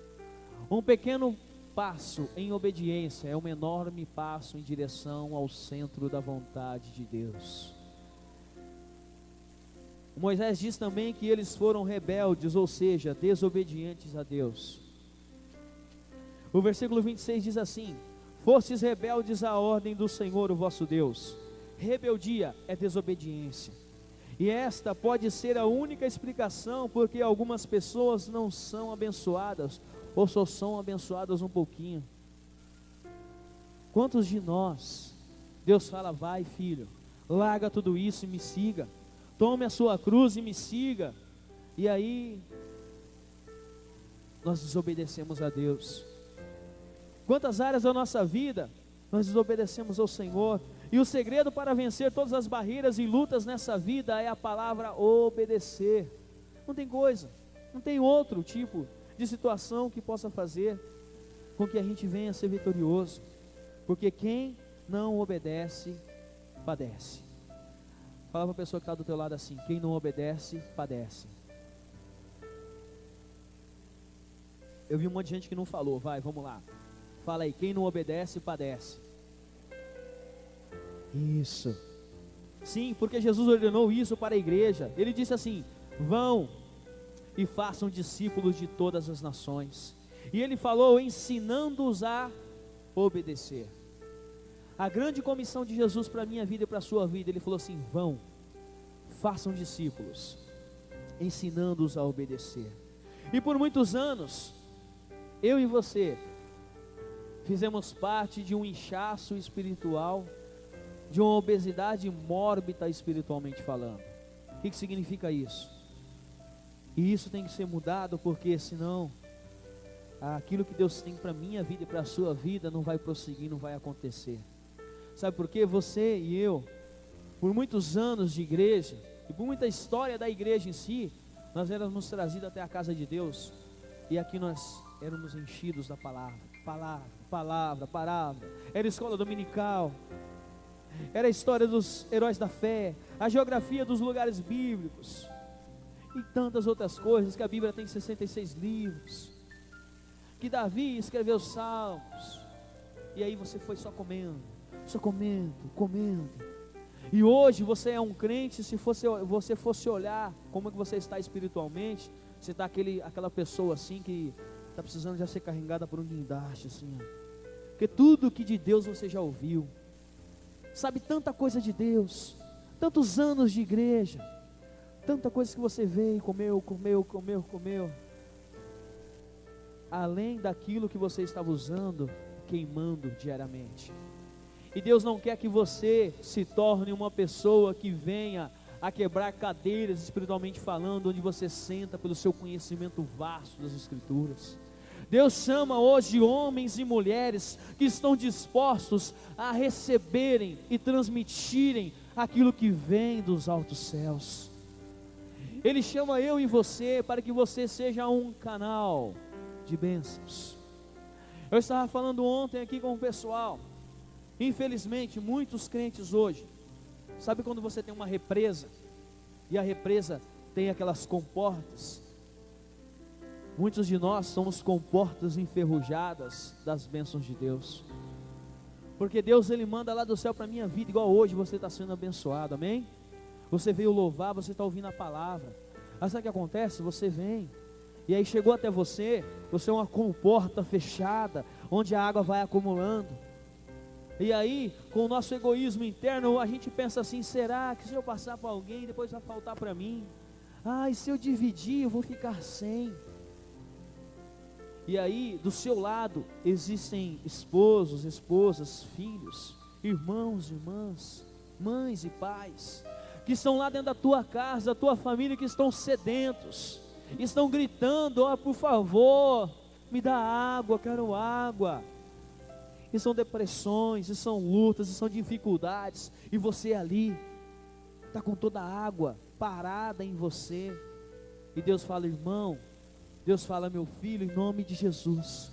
Speaker 1: Um pequeno passo em obediência é um enorme passo em direção ao centro da vontade de Deus. Moisés diz também que eles foram rebeldes, ou seja, desobedientes a Deus. O versículo 26 diz assim: fostes rebeldes à ordem do Senhor, o vosso Deus. Rebeldia é desobediência, e esta pode ser a única explicação porque algumas pessoas não são abençoadas, ou só são abençoadas um pouquinho. Quantos de nós, Deus fala, vai filho, larga tudo isso e me siga, tome a sua cruz e me siga, e aí nós desobedecemos a Deus. Quantas áreas da nossa vida nós desobedecemos ao Senhor? E o segredo para vencer todas as barreiras e lutas nessa vida é a palavra obedecer. Não tem coisa, não tem outro tipo de situação que possa fazer com que a gente venha a ser vitorioso. Porque quem não obedece, padece. Fala para a pessoa que está do teu lado assim: quem não obedece, padece. Eu vi um monte de gente que não falou, vai, vamos lá. Fala aí, quem não obedece, padece. Isso. Sim, porque Jesus ordenou isso para a igreja. Ele disse assim: vão e façam discípulos de todas as nações. E ele falou ensinando-os a obedecer. A grande comissão de Jesus para a minha vida e para a sua vida, ele falou assim: vão, façam discípulos, ensinando-os a obedecer. E por muitos anos, eu e você fizemos parte de um inchaço espiritual, de uma obesidade mórbida espiritualmente falando. O que significa isso? E isso tem que ser mudado, porque senão aquilo que Deus tem para a minha vida e para a sua vida não vai prosseguir, não vai acontecer. Sabe por quê? Você e eu, por muitos anos de igreja, e por muita história da igreja em si, nós éramos trazidos até a casa de Deus, e aqui nós éramos enchidos da palavra, era escola dominical, era a história dos heróis da fé, a geografia dos lugares bíblicos, e tantas outras coisas, que a Bíblia tem 66 livros, que Davi escreveu salmos, e aí você foi só comendo, e hoje você é um crente. Se você fosse olhar como é que você está espiritualmente, você está aquela pessoa assim que está precisando já ser carregada por um guindaste assim, ó. Porque tudo que de Deus você já ouviu, sabe tanta coisa de Deus, tantos anos de igreja, tanta coisa que você veio, comeu, além daquilo que você estava usando, queimando diariamente. E Deus não quer que você se torne uma pessoa que venha a quebrar cadeiras espiritualmente falando, onde você senta pelo seu conhecimento vasto das Escrituras. Deus chama hoje homens e mulheres que estão dispostos a receberem e transmitirem aquilo que vem dos altos céus. Ele chama eu e você para que você seja um canal de bênçãos. Eu estava falando ontem aqui com o pessoal, infelizmente muitos crentes hoje, sabe quando você tem uma represa, e a represa tem aquelas comportas? Muitos de nós somos comportas enferrujadas das bênçãos de Deus, porque Deus Ele manda lá do céu para a minha vida, igual hoje você está sendo abençoado, amém? Você veio louvar, você está ouvindo a palavra, mas sabe o que acontece? Você vem, e aí chegou até você, você é uma comporta fechada, onde a água vai acumulando, e aí com o nosso egoísmo interno, a gente pensa assim, será que se eu passar para alguém, depois vai faltar para mim? E se eu dividir, eu vou ficar sem. E aí, do seu lado, existem esposos, esposas, filhos, irmãos, irmãs, mães e pais, que estão lá dentro da tua casa, da tua família, que estão sedentos, estão gritando, por favor, me dá água, quero água. E são depressões, e são lutas, e são dificuldades, e você ali, está com toda a água parada em você, e Deus fala, irmão, Deus fala, meu filho, em nome de Jesus,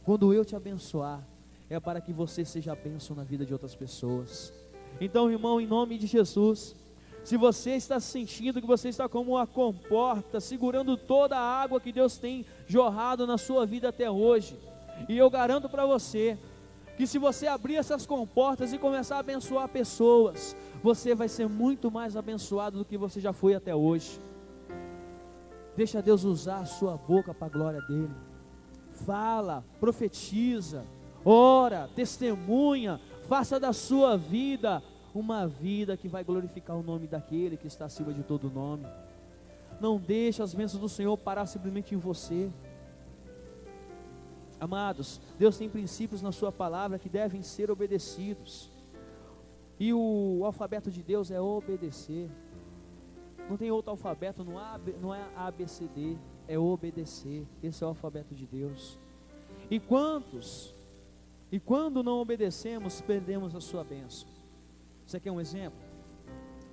Speaker 1: quando eu te abençoar, é para que você seja bênção na vida de outras pessoas. Então, irmão, em nome de Jesus, se você está sentindo que você está como uma comporta, segurando toda a água que Deus tem jorrado na sua vida até hoje, e eu garanto para você, que se você abrir essas comportas e começar a abençoar pessoas, você vai ser muito mais abençoado do que você já foi até hoje. Deixa Deus usar a sua boca para a glória dele. Fala, profetiza, ora, testemunha, faça da sua vida uma vida que vai glorificar o nome daquele que está acima de todo nome. Não deixe as bênçãos do Senhor parar simplesmente em você. Amados, Deus tem princípios na sua palavra que devem ser obedecidos. E o alfabeto de Deus é obedecer. Não tem outro alfabeto, não é ABCD, é obedecer. Esse é o alfabeto de Deus. E quando não obedecemos, perdemos a sua bênção. Você quer um exemplo?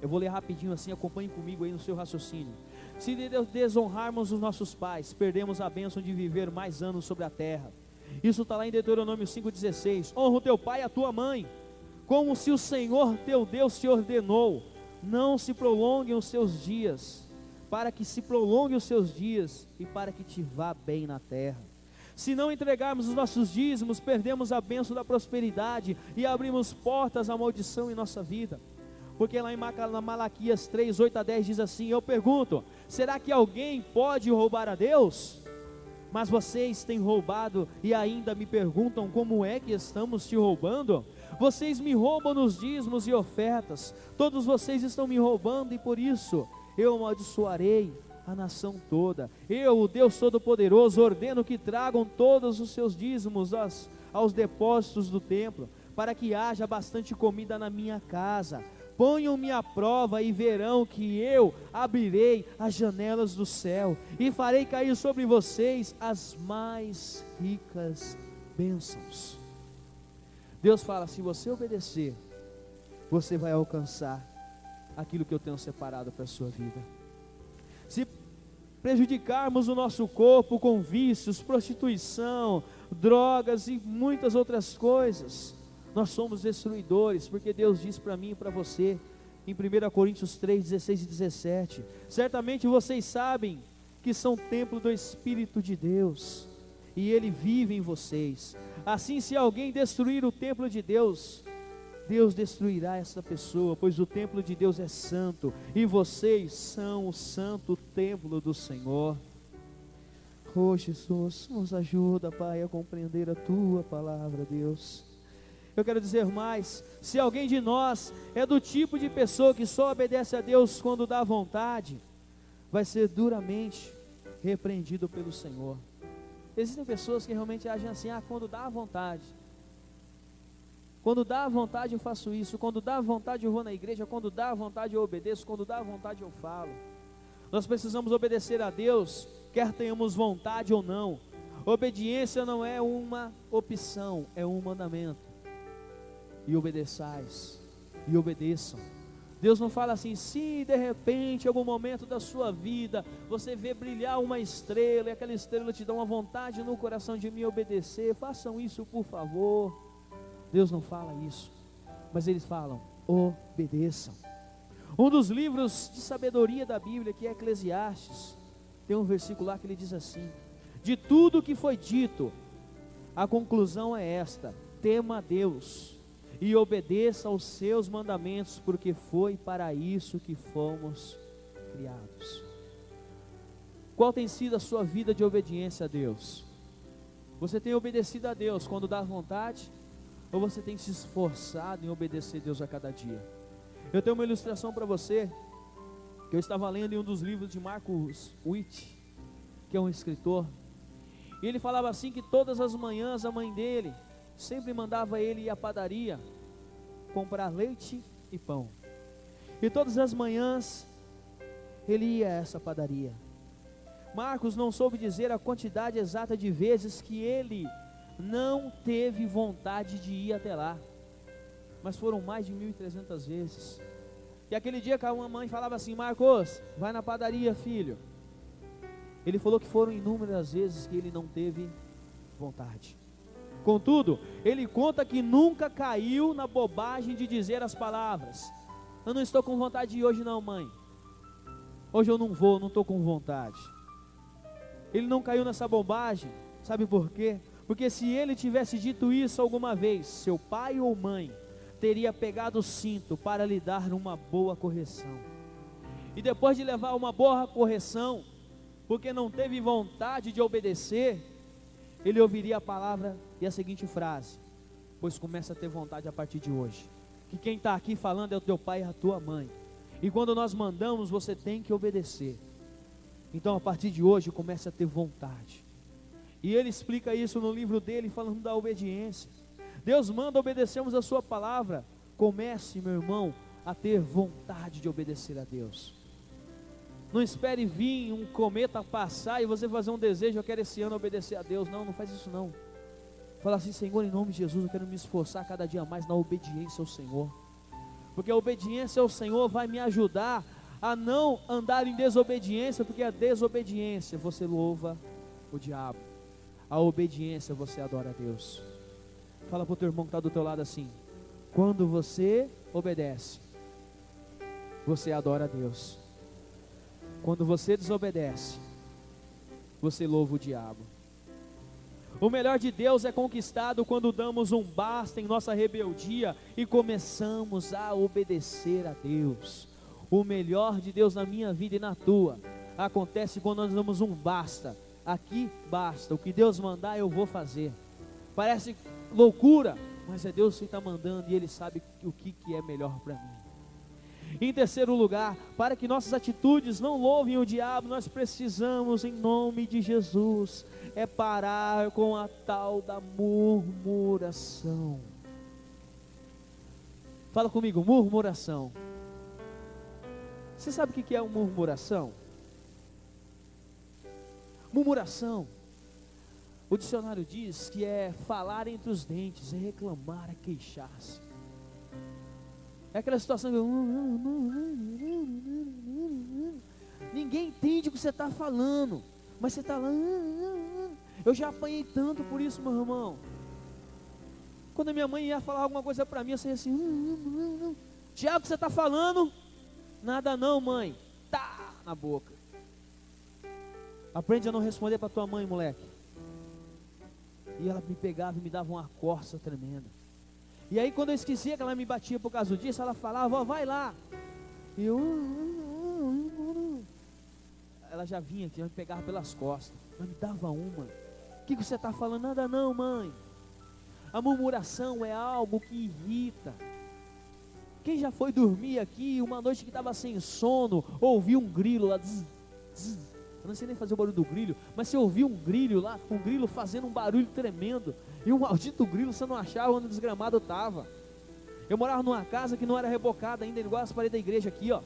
Speaker 1: Eu vou ler rapidinho assim, acompanhe comigo aí no seu raciocínio. Se desonrarmos os nossos pais, perdemos a bênção de viver mais anos sobre a terra. Isso está lá em Deuteronômio 5,16. Honra o teu pai e a tua mãe, como se o Senhor teu Deus te ordenou. Não se prolonguem os seus dias, para que se prolonguem os seus dias e para que te vá bem na terra. Se não entregarmos os nossos dízimos, perdemos a bênção da prosperidade e abrimos portas à maldição em nossa vida. Porque lá em Malaquias 3, 8 a 10 diz assim, eu pergunto, será que alguém pode roubar a Deus? Mas vocês têm roubado e ainda me perguntam como é que estamos te roubando? Vocês me roubam nos dízimos e ofertas, todos vocês estão me roubando e por isso eu amaldiçoarei a nação toda. Eu, o Deus Todo-Poderoso, ordeno que tragam todos os seus dízimos aos depósitos do templo, para que haja bastante comida na minha casa. Ponham-me à prova e verão que eu abrirei as janelas do céu e farei cair sobre vocês as mais ricas bênçãos. Deus fala, se você obedecer, você vai alcançar aquilo que eu tenho separado para a sua vida. Se prejudicarmos o nosso corpo com vícios, prostituição, drogas e muitas outras coisas, nós somos destruidores, porque Deus diz para mim e para você, em 1 Coríntios 3, 16 e 17, certamente vocês sabem que são templo do Espírito de Deus, e Ele vive em vocês. Assim, se alguém destruir o templo de Deus, Deus destruirá essa pessoa, pois o templo de Deus é santo, e vocês são o santo templo do Senhor. Oh Jesus, nos ajuda, Pai, a compreender a Tua palavra, Deus. Eu quero dizer mais, se alguém de nós é do tipo de pessoa que só obedece a Deus quando dá vontade, vai ser duramente repreendido pelo Senhor. Existem pessoas que realmente agem assim, quando dá vontade. Quando dá vontade eu faço isso, quando dá vontade eu vou na igreja, quando dá vontade eu obedeço, quando dá vontade eu falo. Nós precisamos obedecer a Deus, quer tenhamos vontade ou não. Obediência não é uma opção, é um mandamento. E obedeçais, e obedeçam. Deus não fala assim: se de repente, em algum momento da sua vida, você vê brilhar uma estrela, e aquela estrela te dá uma vontade no coração de me obedecer, façam isso por favor. Deus não fala isso, mas eles falam: obedeçam. Um dos livros de sabedoria da Bíblia, que é Eclesiastes, tem um versículo lá que ele diz assim: de tudo que foi dito, a conclusão é esta: tema a Deus e obedeça aos seus mandamentos, porque foi para isso que fomos criados. Qual tem sido a sua vida de obediência a Deus? Você tem obedecido a Deus quando dá vontade, ou você tem se esforçado em obedecer a Deus a cada dia? Eu tenho uma ilustração para você, que eu estava lendo em um dos livros de Marcus Witt, que é um escritor, e ele falava assim que todas as manhãs a mãe dele sempre mandava ele ir à padaria comprar leite e pão, e todas as manhãs ele ia a essa padaria. Marcos não soube dizer a quantidade exata de vezes que ele não teve vontade de ir até lá, mas foram mais de 1.300 vezes. E aquele dia que a mamãe falava assim: Marcos, vai na padaria, filho. Ele falou que foram inúmeras vezes que ele não teve vontade. Contudo, ele conta que nunca caiu na bobagem de dizer as palavras: eu não estou com vontade de ir hoje não, mãe. Hoje eu não vou, não estou com vontade. Ele não caiu nessa bobagem, sabe por quê? Porque se ele tivesse dito isso alguma vez, seu pai ou mãe teria pegado o cinto para lhe dar uma boa correção. E depois de levar uma boa correção, porque não teve vontade de obedecer, ele ouviria a palavra e a seguinte frase: pois começa a ter vontade a partir de hoje. Que quem está aqui falando é o teu pai e a tua mãe. E quando nós mandamos, você tem que obedecer. Então a partir de hoje comece a ter vontade. E ele explica isso no livro dele, falando da obediência. Deus manda obedecermos a sua palavra. Comece, meu irmão, a ter vontade de obedecer a Deus. Não espere vir um cometa passar e você fazer um desejo: eu quero esse ano obedecer a Deus. Não, não faz isso não. Fala assim: Senhor, em nome de Jesus, eu quero me esforçar cada dia mais na obediência ao Senhor. Porque a obediência ao Senhor vai me ajudar a não andar em desobediência, porque a desobediência você louva o diabo, a obediência você adora a Deus. Fala para o teu irmão que está do teu lado assim: quando você obedece, você adora a Deus. Quando você desobedece, você louva o diabo. O melhor de Deus é conquistado quando damos um basta em nossa rebeldia e começamos a obedecer a Deus. O melhor de Deus na minha vida e na tua acontece quando nós damos um basta. Aqui basta, o que Deus mandar eu vou fazer. Parece loucura, mas é Deus que está mandando e Ele sabe o que é melhor para mim. Em terceiro lugar, para que nossas atitudes não louvem o diabo, nós precisamos, em nome de Jesus, parar com a tal da murmuração. Fala comigo: murmuração. Você sabe o que é uma murmuração? Murmuração, o dicionário diz que é falar entre os dentes, é reclamar, é queixar-se. É aquela situação que ninguém entende o que você está falando, mas você está lá. Eu já apanhei tanto por isso, meu irmão. Quando a minha mãe ia falar alguma coisa para mim, eu saía assim: Tiago, o que você está falando? Nada não, mãe. Tá na boca. Aprende a não responder para tua mãe, moleque. E ela me pegava e me dava uma corça tremenda. E aí quando eu esquecia que ela me batia por causa disso, ela falava: ó, vai lá. E eu... ela já vinha aqui, ela me pegava pelas costas, ela me dava uma. O que você está falando? Nada não, mãe. A murmuração é algo que irrita. Quem já foi dormir aqui uma noite que estava sem sono, ouviu um grilo lá, zzz, zzz. Eu não sei nem fazer o barulho do grilho, mas você ouviu um grilo lá, um grilo fazendo um barulho tremendo, e um maldito grilo você não achava onde o desgramado estava. Eu morava numa casa que não era rebocada ainda, igual as paredes da igreja aqui, ó.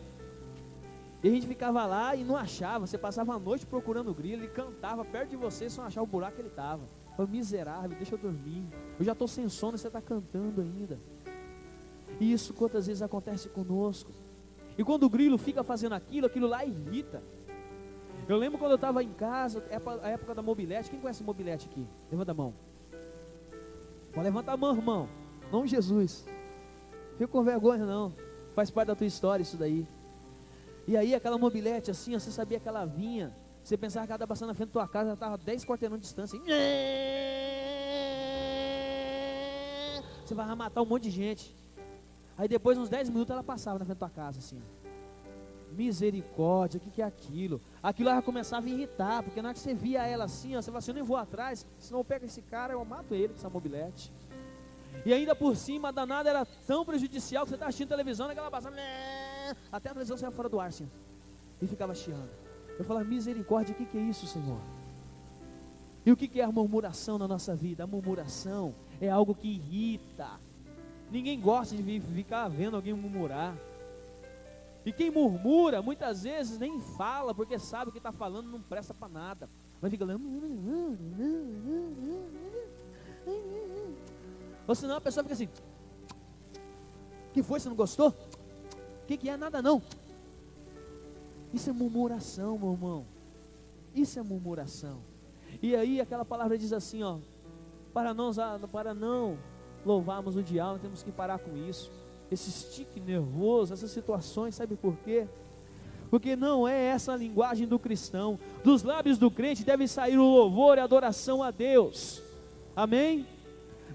Speaker 1: E a gente ficava lá e não achava. Você passava a noite procurando o grilo, ele cantava perto de você, só não achava o buraco que ele estava. Falei, miserável, deixa eu dormir. Eu já estou sem sono e você está cantando ainda. E isso quantas vezes acontece conosco. E quando o grilo fica fazendo aquilo lá irrita. Eu lembro quando eu estava em casa, a época da mobilete. Quem conhece mobilete aqui? Levanta a mão. Pode levantar a mão, irmão. Em nome de Jesus. Fica com vergonha não. Faz parte da tua história isso daí. E aí aquela mobilete assim, você sabia que ela vinha. Você pensava que ela estava passando na frente da tua casa, ela estava 10 quarteirões de distância. Você vai matar um monte de gente. Aí depois, uns 10 minutos, ela passava na frente da tua casa assim. Misericórdia, o que é aquilo? Aquilo ela começava a irritar, porque na hora que você via ela assim, ó, você fala assim, eu nem vou atrás, senão eu pego esse cara, eu mato ele com essa mobilete. E ainda por cima, a danada era tão prejudicial que você estava assistindo televisão, naquela passava, até a televisão saia fora do ar assim, e ficava chiando. Eu falava, misericórdia, o que é isso, Senhor? E o que é a murmuração na nossa vida? A murmuração é algo que irrita. Ninguém gosta de ficar vendo alguém murmurar. E quem murmura, muitas vezes nem fala, porque sabe o que está falando não presta para nada. Mas fica lá. Ou senão a pessoa fica assim. Que foi, você não gostou? O que é? Nada não. Isso é murmuração, meu irmão. Isso é murmuração. E aí aquela palavra diz assim, ó. Para não louvarmos o diabo, temos que parar com isso. Esse estique nervoso, essas situações, sabe por quê? Porque não é essa a linguagem do cristão. Dos lábios do crente deve sair o louvor e a adoração a Deus. Amém?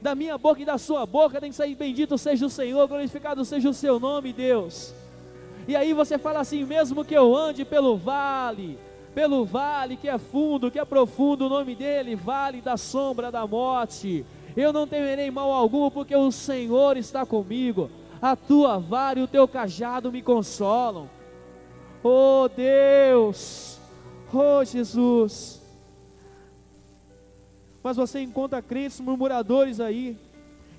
Speaker 1: Da minha boca e da sua boca tem que sair bendito seja o Senhor, glorificado seja o seu nome, Deus. E aí você fala assim, mesmo que eu ande pelo vale que é fundo, que é profundo, o nome dele, vale da sombra da morte, eu não temerei mal algum, porque o Senhor está comigo. A tua vara e o teu cajado me consolam. Oh Deus, oh Jesus. Mas você encontra crentes murmuradores aí.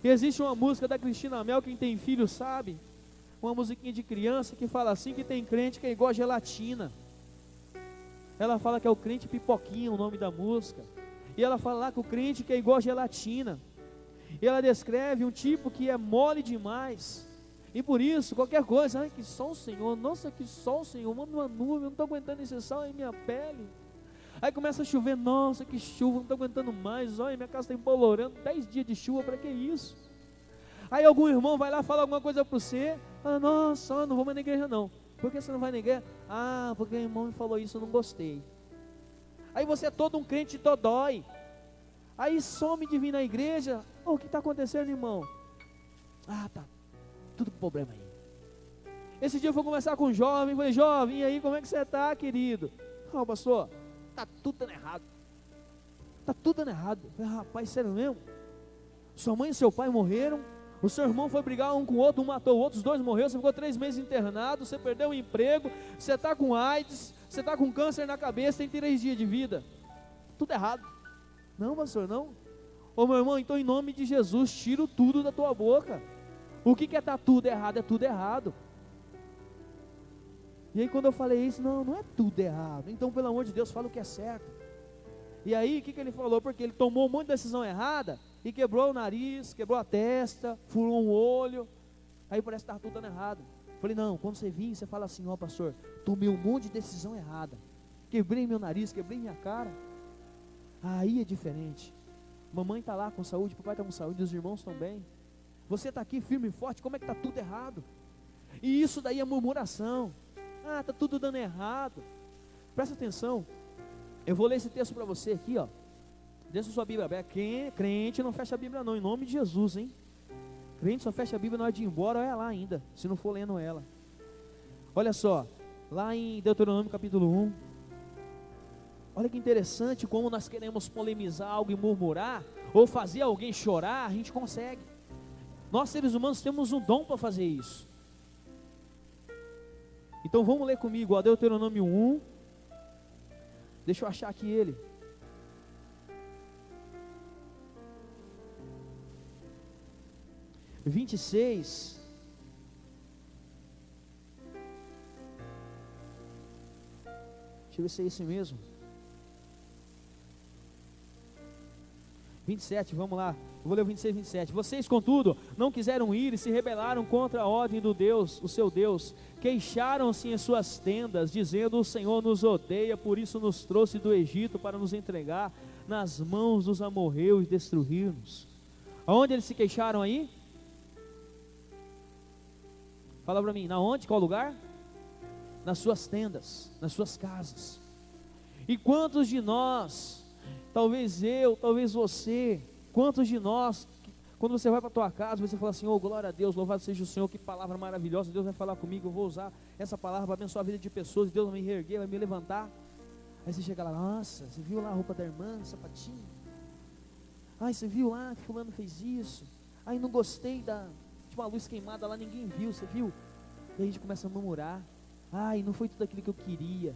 Speaker 1: E existe uma música da Cristina Mel, quem tem filho sabe, uma musiquinha de criança que fala assim, que tem crente que é igual a gelatina. Ela fala que é o crente pipoquinha, o nome da música. E ela fala lá que o crente que é igual a gelatina. E ela descreve um tipo que é mole demais. E por isso, qualquer coisa, ai que sol, Senhor, nossa que sol, Senhor, manda uma nuvem, eu não estou aguentando esse sol em minha pele. Aí começa a chover, nossa que chuva, não estou aguentando mais, olha, minha casa está embolorando, 10 dias de chuva, para que isso? Aí algum irmão vai lá, fala alguma coisa para você, fala, nossa, não vou mais na igreja não. Por que você não vai na igreja? Ah, porque o irmão me falou isso, eu não gostei. Aí você é todo um crente dodói. Aí some de vir na igreja, o que está acontecendo, irmão? Ah, tá tudo problema aí. Esse dia eu fui conversar com um jovem, falei, jovem, e aí, como é que você está, querido? Ah, pastor, está tudo dando errado. Está tudo dando errado. Eu falei, rapaz, sério mesmo? Sua mãe e seu pai morreram, o seu irmão foi brigar um com o outro, um matou o outro, os dois morreram, você ficou 3 meses internado, você perdeu o emprego, você está com AIDS, você está com câncer na cabeça, tem 3 dias de vida. Tudo errado. Não, pastor, não. Ô meu irmão, então em nome de Jesus, tira tudo da tua boca. O que é estar tudo errado? É tudo errado. E aí quando eu falei isso, não é tudo errado. Então pelo amor de Deus, fala o que é certo. E aí o que ele falou? Porque ele tomou um monte de decisão errada e quebrou o nariz, quebrou a testa, furou um olho. Aí parece que estava tudo dando errado. Falei, não, quando você vir, você fala assim, ó pastor, tomei um monte de decisão errada. Quebrei meu nariz, quebrei minha cara. Aí é diferente. Mamãe está lá com saúde, papai está com saúde, os irmãos estão bem. Você está aqui firme e forte, como é que está tudo errado? E isso daí é murmuração. Ah, está tudo dando errado. Presta atenção. Eu vou ler esse texto para você aqui, ó. Deixa sua Bíblia aberta. Quem é crente não fecha a Bíblia não, em nome de Jesus, hein? Crente só fecha a Bíblia na hora de ir embora, olha lá ainda, se não for lendo ela. Olha só, lá em Deuteronômio capítulo 1. Olha que interessante como nós queremos polemizar algo e murmurar, ou fazer alguém chorar, a gente consegue. Nós seres humanos temos um dom para fazer isso. Então vamos ler comigo, ó, Deuteronômio 1. Deixa eu achar aqui ele. (26). 26. Deixa eu ver se é esse mesmo. 27, vamos lá. Eu vou ler o 26 e 27. Vocês, contudo, não quiseram ir e se rebelaram contra a ordem do Deus, o seu Deus. Queixaram-se em suas tendas, dizendo: o Senhor nos odeia, por isso nos trouxe do Egito para nos entregar nas mãos dos amorreus e destruir-nos. Aonde eles se queixaram aí? Fala para mim, na onde? Qual lugar? Nas suas tendas, nas suas casas. E quantos de nós, talvez eu, talvez você, quantos de nós, quando você vai para a tua casa, você fala assim: oh, glória a Deus, louvado seja o Senhor, que palavra maravilhosa, Deus vai falar comigo, eu vou usar essa palavra para abençoar a vida de pessoas, Deus vai me reerguer, vai me levantar. Aí você chega lá: nossa, você viu lá a roupa da irmã, sapatinho? Ai, você viu lá que fulano fez isso? Ai, não gostei da... Tinha uma luz queimada lá, ninguém viu, você viu? E aí a gente começa a murmurar: ai, não foi tudo aquilo que eu queria.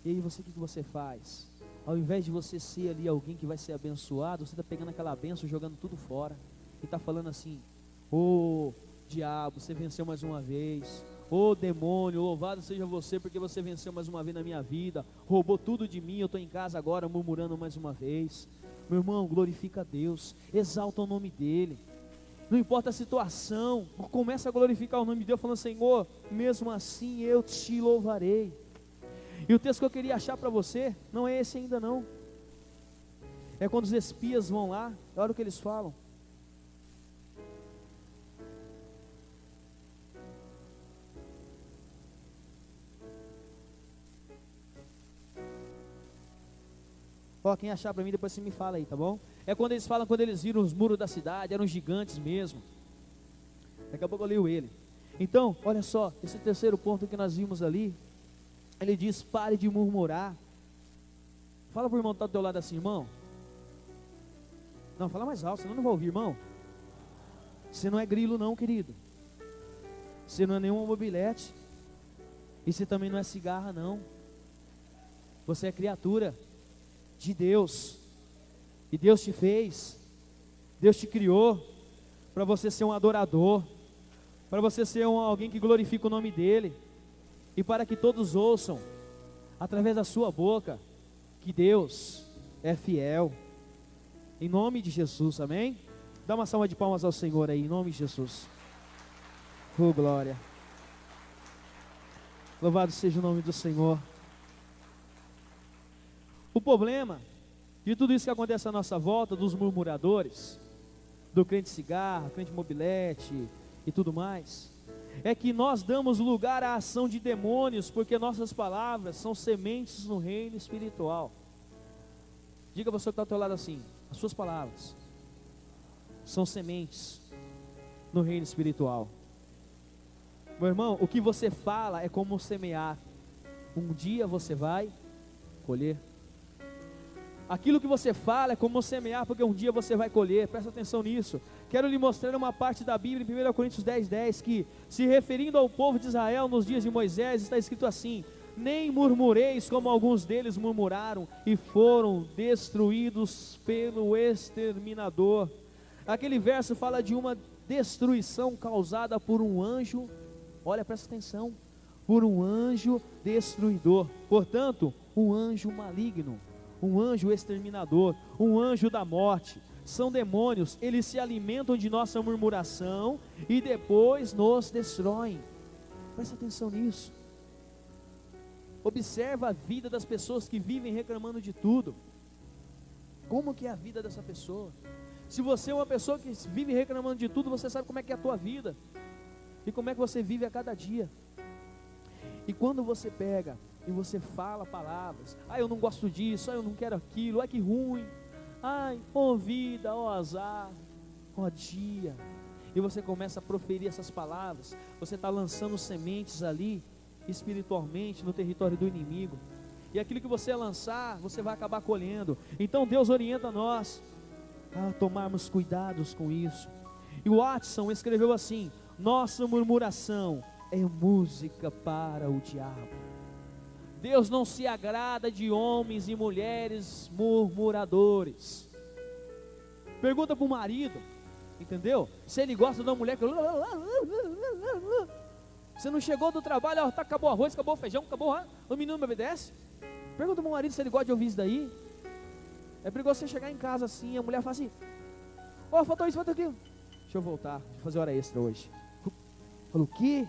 Speaker 1: E aí você, o que você faz? Ao invés de você ser ali alguém que vai ser abençoado, você está pegando aquela bênção, jogando tudo fora, e está falando assim: ô diabo, você venceu mais uma vez. Ô demônio, louvado seja você, porque você venceu mais uma vez na minha vida, roubou tudo de mim, eu estou em casa agora murmurando mais uma vez. Meu irmão, glorifica a Deus, exalta o nome dEle, não importa a situação, começa a glorificar o nome de Deus, falando: Senhor, mesmo assim eu te louvarei. E o texto que eu queria achar para você, não é esse ainda não, é quando os espias vão lá, olha o que eles falam. Ó, quem achar para mim, depois você me fala aí, tá bom? É quando eles falam, quando eles viram os muros da cidade, eram gigantes mesmo. Daqui a pouco eu leio ele. Então, olha só, esse terceiro ponto que nós vimos ali, ele diz: pare de murmurar. Fala para o irmão que está do teu lado assim: irmão. Não, fala mais alto, senão eu não vou ouvir, irmão. Você não é grilo não, querido. Você não é nenhuma mobilete. E você também não é cigarra não. Você é criatura de Deus. E Deus te fez, Deus te criou para você ser um adorador, para você ser alguém que glorifica o nome dEle, e para que todos ouçam, através da sua boca, que Deus é fiel, em nome de Jesus, amém? Dá uma salva de palmas ao Senhor aí, em nome de Jesus. Oh, glória. Louvado seja o nome do Senhor. O problema de tudo isso que acontece à nossa volta, dos murmuradores, do crente cigarro, crente mobilete e tudo mais, é que nós damos lugar à ação de demônios, porque nossas palavras são sementes no reino espiritual. Diga a você que está ao teu lado assim: as suas palavras são sementes no reino espiritual. Meu irmão, o que você fala é como semear. Um dia você vai colher. Aquilo que você fala é como semear, porque um dia você vai colher. Presta atenção nisso. Quero lhe mostrar uma parte da Bíblia em 1 Coríntios 10:10, que, se referindo ao povo de Israel nos dias de Moisés, está escrito assim: nem murmureis como alguns deles murmuraram e foram destruídos pelo exterminador. Aquele verso fala de uma destruição causada por um anjo. Olha, presta atenção: por um anjo destruidor. Portanto, um anjo maligno, um anjo exterminador, um anjo da morte. São demônios, eles se alimentam de nossa murmuração e depois nos destroem. Presta atenção nisso. Observa a vida das pessoas que vivem reclamando de tudo. Como que é a vida dessa pessoa? Se você é uma pessoa que vive reclamando de tudo, você sabe como é que é a tua vida e como é que você vive a cada dia. E quando você pega e você fala palavras: ai, eu não gosto disso, ai, eu não quero aquilo, ai, que ruim, ai, ó vida, ó azar, ó dia, e você começa a proferir essas palavras, você está lançando sementes ali, espiritualmente, no território do inimigo, e aquilo que você lançar, você vai acabar colhendo. Então Deus orienta nós a tomarmos cuidados com isso. E o Watson escreveu assim: nossa murmuração é música para o diabo. Deus não se agrada de homens e mulheres murmuradores. Pergunta para o marido, entendeu? Se ele gosta de uma mulher que... Você não chegou do trabalho, ó, tá, acabou o arroz, acabou o feijão, acabou, o menino me obedece? Pergunta pro meu marido se ele gosta de ouvir isso daí. É perigoso você chegar em casa assim, a mulher fala assim, ó, faltou isso, faltou aquilo. Deixa eu voltar, deixa eu fazer hora extra hoje. Falou, o quê?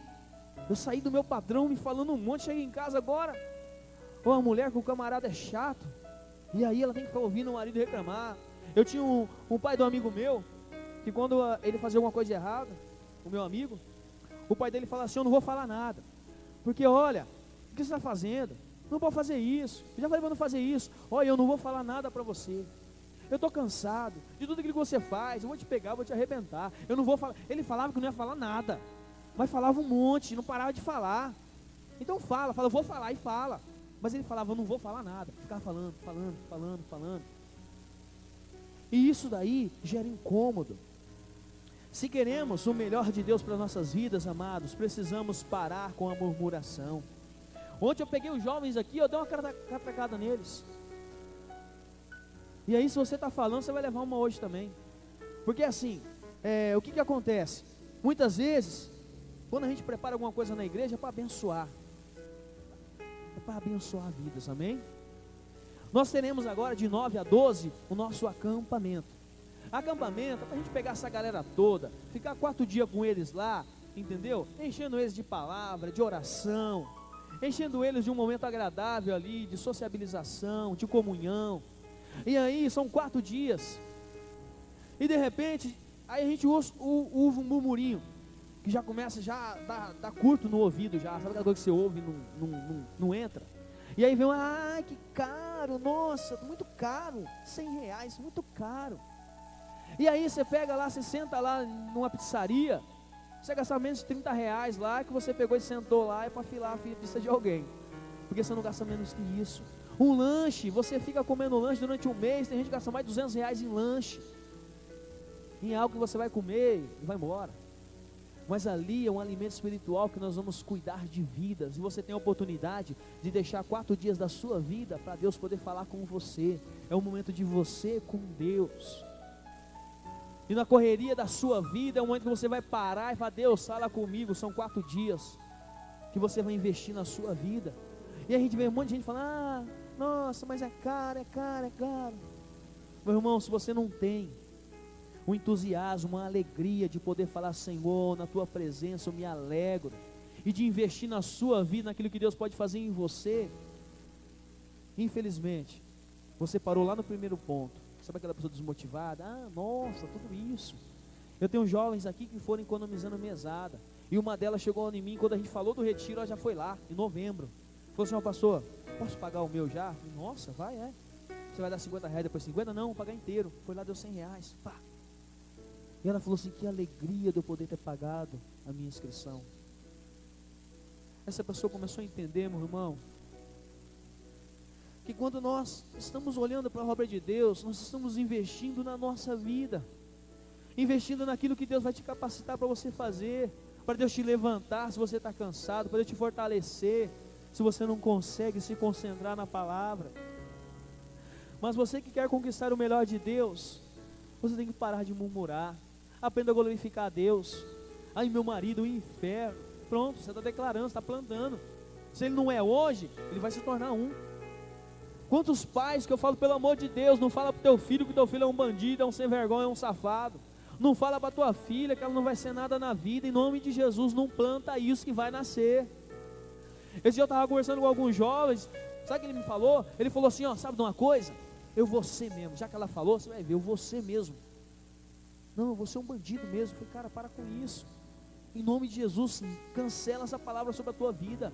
Speaker 1: Eu saí do meu padrão me falando um monte, cheguei em casa agora. Ou a mulher que o camarada é chato, e aí ela tem que ficar ouvindo o marido reclamar. Eu tinha um pai de um amigo meu, que quando ele fazia alguma coisa de errada, o meu amigo, o pai dele fala assim, eu não vou falar nada, porque olha, o que você está fazendo? Não pode fazer isso, eu já falei para não fazer isso. Olha, eu não vou falar nada para você, eu estou cansado de tudo aquilo que você faz, eu vou te pegar, eu vou te arrebentar, eu não vou falar. Ele falava que não ia falar nada, mas falava um monte, não parava de falar. Então fala, eu vou falar, e fala. Mas ele falava, eu não vou falar nada, ficava falando. E isso daí gera incômodo. Se queremos o melhor de Deus para as nossas vidas, amados, precisamos parar com a murmuração. Ontem eu peguei os jovens aqui, eu dei uma catracada neles. E aí se você está falando, você vai levar uma hoje também. Porque assim, o que acontece? Muitas vezes, quando a gente prepara alguma coisa na igreja, é para abençoar. É para abençoar vidas, amém? Nós teremos agora de 9 a 12 o nosso acampamento. Acampamento é para a gente pegar essa galera toda, ficar 4 dias com eles lá, entendeu? Enchendo eles de palavra, de oração, enchendo eles de um momento agradável ali, de sociabilização, de comunhão. E aí são 4 dias. E de repente, aí a gente ouve um murmurinho, que já começa a dar curto no ouvido já, sabe aquela coisa que você ouve e não entra? E aí vem, ai que caro, nossa, muito caro, R$100, muito caro. E aí você pega lá, você senta lá numa pizzaria, você gasta menos de R$30 lá, que você pegou e sentou lá, é para filar a pizza de alguém, porque você não gasta menos que isso. Um lanche, você fica comendo lanche durante um mês, tem gente que gasta mais de R$200 em lanche, em algo que você vai comer e vai embora. Mas ali é um alimento espiritual que nós vamos cuidar de vidas. E você tem a oportunidade de deixar 4 dias da sua vida para Deus poder falar com você. É um momento de você com Deus. E na correria da sua vida é um momento que você vai parar e falar, Deus, fala comigo. São 4 dias que você vai investir na sua vida. E a gente vê um monte de gente falando, nossa, mas é caro, é caro, é caro. Meu irmão, se você não tem um entusiasmo, uma alegria de poder falar, Senhor, na tua presença eu me alegro, e de investir na sua vida, naquilo que Deus pode fazer em você, infelizmente, você parou lá no primeiro ponto. Sabe aquela pessoa desmotivada? Nossa, tudo isso. Eu tenho jovens aqui que foram economizando mesada, e uma delas chegou em mim, quando a gente falou do retiro, ela já foi lá, em novembro, falou assim, pastor, posso pagar o meu já? Falei, nossa, vai, você vai dar R$50, depois 50? Não, vou pagar inteiro. Foi lá, deu R$100, pá. E ela falou assim, que alegria de eu poder ter pagado a minha inscrição. Essa pessoa começou a entender, meu irmão, que quando nós estamos olhando para a obra de Deus, nós estamos investindo na nossa vida, investindo naquilo que Deus vai te capacitar para você fazer, para Deus te levantar se você está cansado, para Deus te fortalecer, se você não consegue se concentrar na palavra. Mas você que quer conquistar o melhor de Deus, você tem que parar de murmurar. Aprenda a glorificar a Deus. Ai, meu marido, o inferno. Pronto, você está declarando, está plantando. Se ele não é hoje, ele vai se tornar um. Quantos pais que eu falo, pelo amor de Deus, não fala para o teu filho que teu filho é um bandido, é um sem vergonha, é um safado. Não fala para a tua filha que ela não vai ser nada na vida. Em nome de Jesus, não planta isso que vai nascer. Esse dia eu estava conversando com alguns jovens. Sabe o que ele me falou? Ele falou assim, sabe de uma coisa? Eu vou ser mesmo. Já que ela falou, você vai ver, eu vou ser mesmo. Não, eu vou ser um bandido mesmo. Eu falei, cara, para com isso. Em nome de Jesus, cancela essa palavra sobre a tua vida.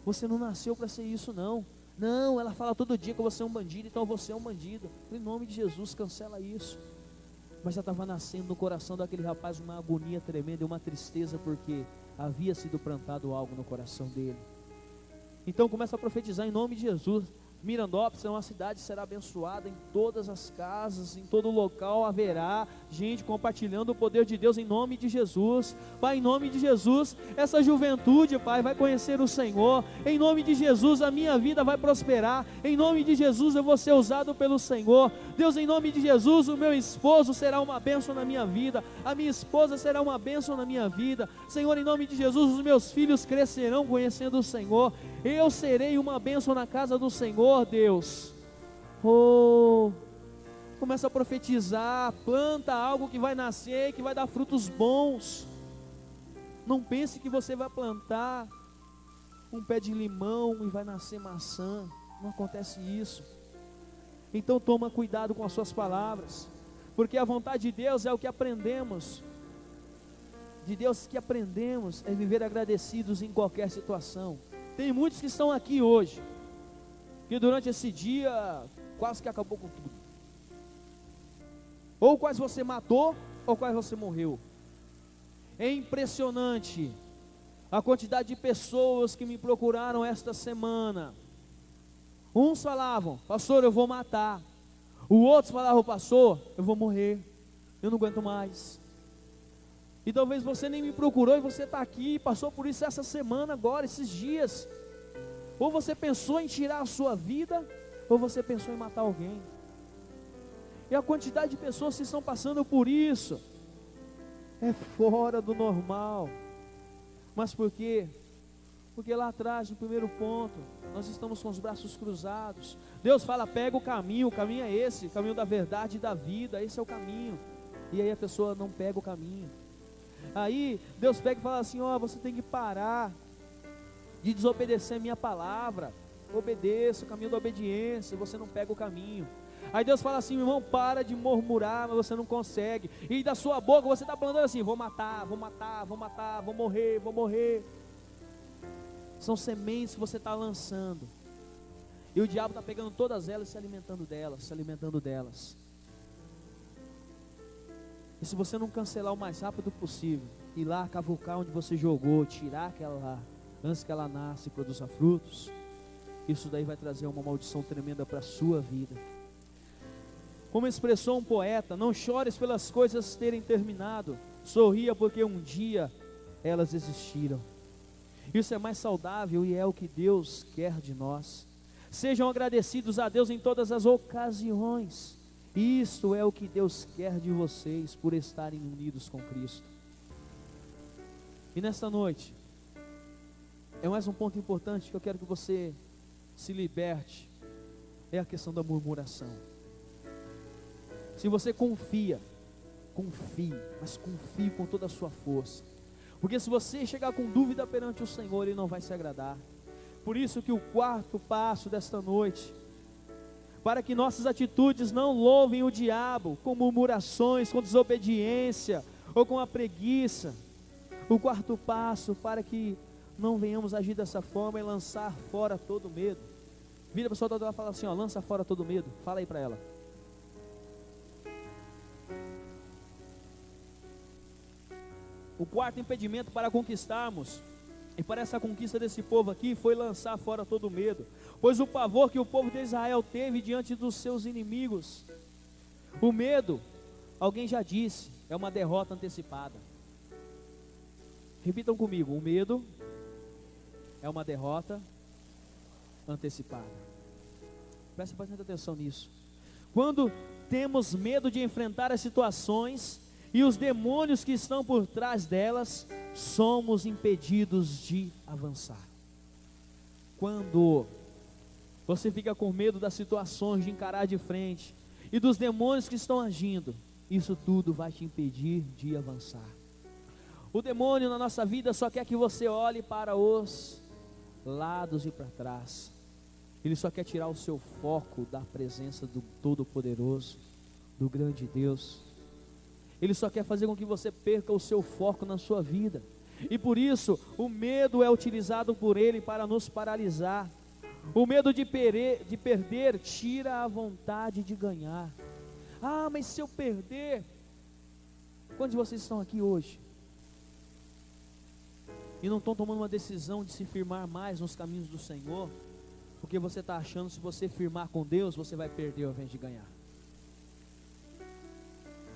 Speaker 1: Você não nasceu para ser isso, não. Não, ela fala todo dia que você é um bandido, então você é um bandido. Em nome de Jesus, cancela isso. Mas já estava nascendo no coração daquele rapaz uma agonia tremenda e uma tristeza, porque havia sido plantado algo no coração dele. Então começa a profetizar em nome de Jesus. Mirandópolis é uma cidade que será abençoada, em todas as casas, em todo local haverá gente compartilhando o poder de Deus em nome de Jesus. Pai, em nome de Jesus, essa juventude, Pai, vai conhecer o Senhor. Em nome de Jesus, a minha vida vai prosperar. Em nome de Jesus, eu vou ser usado pelo Senhor. Deus, em nome de Jesus, o meu esposo será uma bênção na minha vida, a minha esposa será uma bênção na minha vida. Senhor, em nome de Jesus, os meus filhos crescerão conhecendo o Senhor. Eu serei uma bênção na casa do Senhor, Deus. Oh, começa a profetizar, planta algo que vai nascer, que vai dar frutos bons. Não pense que você vai plantar um pé de limão e vai nascer maçã. Não acontece isso. Então toma cuidado com as suas palavras, porque a vontade de Deus é o que aprendemos. De Deus que aprendemos é viver agradecidos em qualquer situação. Tem muitos que estão aqui hoje, que durante esse dia quase que acabou com tudo. Ou quase você matou, ou quase você morreu. É impressionante a quantidade de pessoas que me procuraram esta semana. Uns falavam, pastor, eu vou matar. O outro falava, pastor, eu vou morrer, eu não aguento mais. E talvez você nem me procurou e você está aqui, passou por isso essa semana agora, esses dias. Ou você pensou em tirar a sua vida, ou você pensou em matar alguém. E a quantidade de pessoas que estão passando por isso é fora do normal. Mas por quê? Porque lá atrás, no primeiro ponto, nós estamos com os braços cruzados. Deus fala, pega o caminho é esse, o caminho da verdade e da vida, esse é o caminho. E aí a pessoa não pega o caminho. Aí Deus pega e fala assim, ó, você tem que parar de desobedecer a minha palavra. Obedeça o caminho da obediência, você não pega o caminho. Aí Deus fala assim, meu irmão, para de murmurar, mas você não consegue. E da sua boca você está falando assim, vou matar, vou matar, vou matar, vou morrer, vou morrer. São sementes que você está lançando. E o diabo está pegando todas elas e se alimentando delas, se alimentando delas. E se você não cancelar o mais rápido possível, ir lá cavucar onde você jogou, tirar aquela lá, antes que ela nasça e produza frutos, isso daí vai trazer uma maldição tremenda para a sua vida. Como expressou um poeta, não chores pelas coisas terem terminado, sorria porque um dia elas existiram. Isso é mais saudável e é o que Deus quer de nós. Sejam agradecidos a Deus em todas as ocasiões. Isso é o que Deus quer de vocês por estarem unidos com Cristo. E nesta noite, é mais um ponto importante que eu quero que você se liberte, é a questão da murmuração. Se você confia, confie, mas confie com toda a sua força. Porque se você chegar com dúvida perante o Senhor, Ele não vai se agradar. Por isso que o quarto passo desta noite, para que nossas atitudes não louvem o diabo com murmurações, com desobediência ou com a preguiça. O quarto passo para que não venhamos agir dessa forma é lançar fora todo medo. Vira a pessoa toda lá e fala assim, ó, lança fora todo medo. Fala aí para ela. O quarto impedimento para conquistarmos, e para essa conquista desse povo aqui, foi lançar fora todo medo. Pois o pavor que o povo de Israel teve diante dos seus inimigos. O medo, alguém já disse, é uma derrota antecipada. Repitam comigo, o medo é uma derrota antecipada. Preste bastante atenção nisso. Quando temos medo de enfrentar as situações e os demônios que estão por trás delas, somos impedidos de avançar. Quando você fica com medo das situações, de encarar de frente, e dos demônios que estão agindo, isso tudo vai te impedir de avançar. O demônio na nossa vida só quer que você olhe para os lados e para trás. Ele só quer tirar o seu foco da presença do Todo-Poderoso, do grande Deus. Ele só quer fazer com que você perca o seu foco na sua vida. E por isso, o medo é utilizado por ele para nos paralisar. O medo de perder tira a vontade de ganhar. Ah, mas se eu perder... Quantos de vocês estão aqui hoje e não estão tomando uma decisão de se firmar mais nos caminhos do Senhor? Porque você está achando, se você firmar com Deus, você vai perder ao invés de ganhar.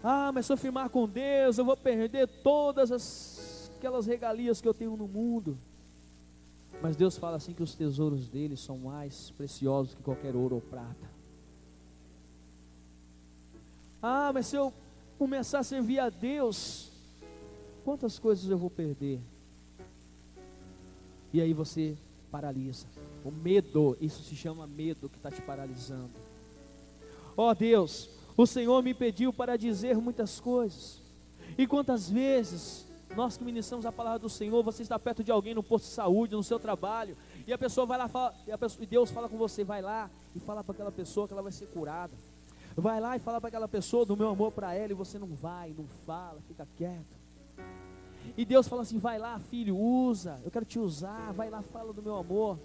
Speaker 1: Ah, mas se eu firmar com Deus, eu vou perder todas aquelas regalias que eu tenho no mundo. Mas Deus fala assim que os tesouros dele são mais preciosos que qualquer ouro ou prata. Ah, mas se eu começar a servir a Deus, quantas coisas eu vou perder? E aí você paralisa. O medo, isso se chama medo que está te paralisando. Ó Deus, o Senhor me pediu para dizer muitas coisas. E quantas vezes nós que ministramos a palavra do Senhor, você está perto de alguém no posto de saúde, no seu trabalho, e a pessoa vai lá, e Deus fala com você, vai lá e fala para aquela pessoa que ela vai ser curada. Vai lá e fala para aquela pessoa do meu amor para ela, e você não vai, não fala, fica quieto. E Deus fala assim, vai lá filho, usa, eu quero te usar, vai lá, fala do meu amor.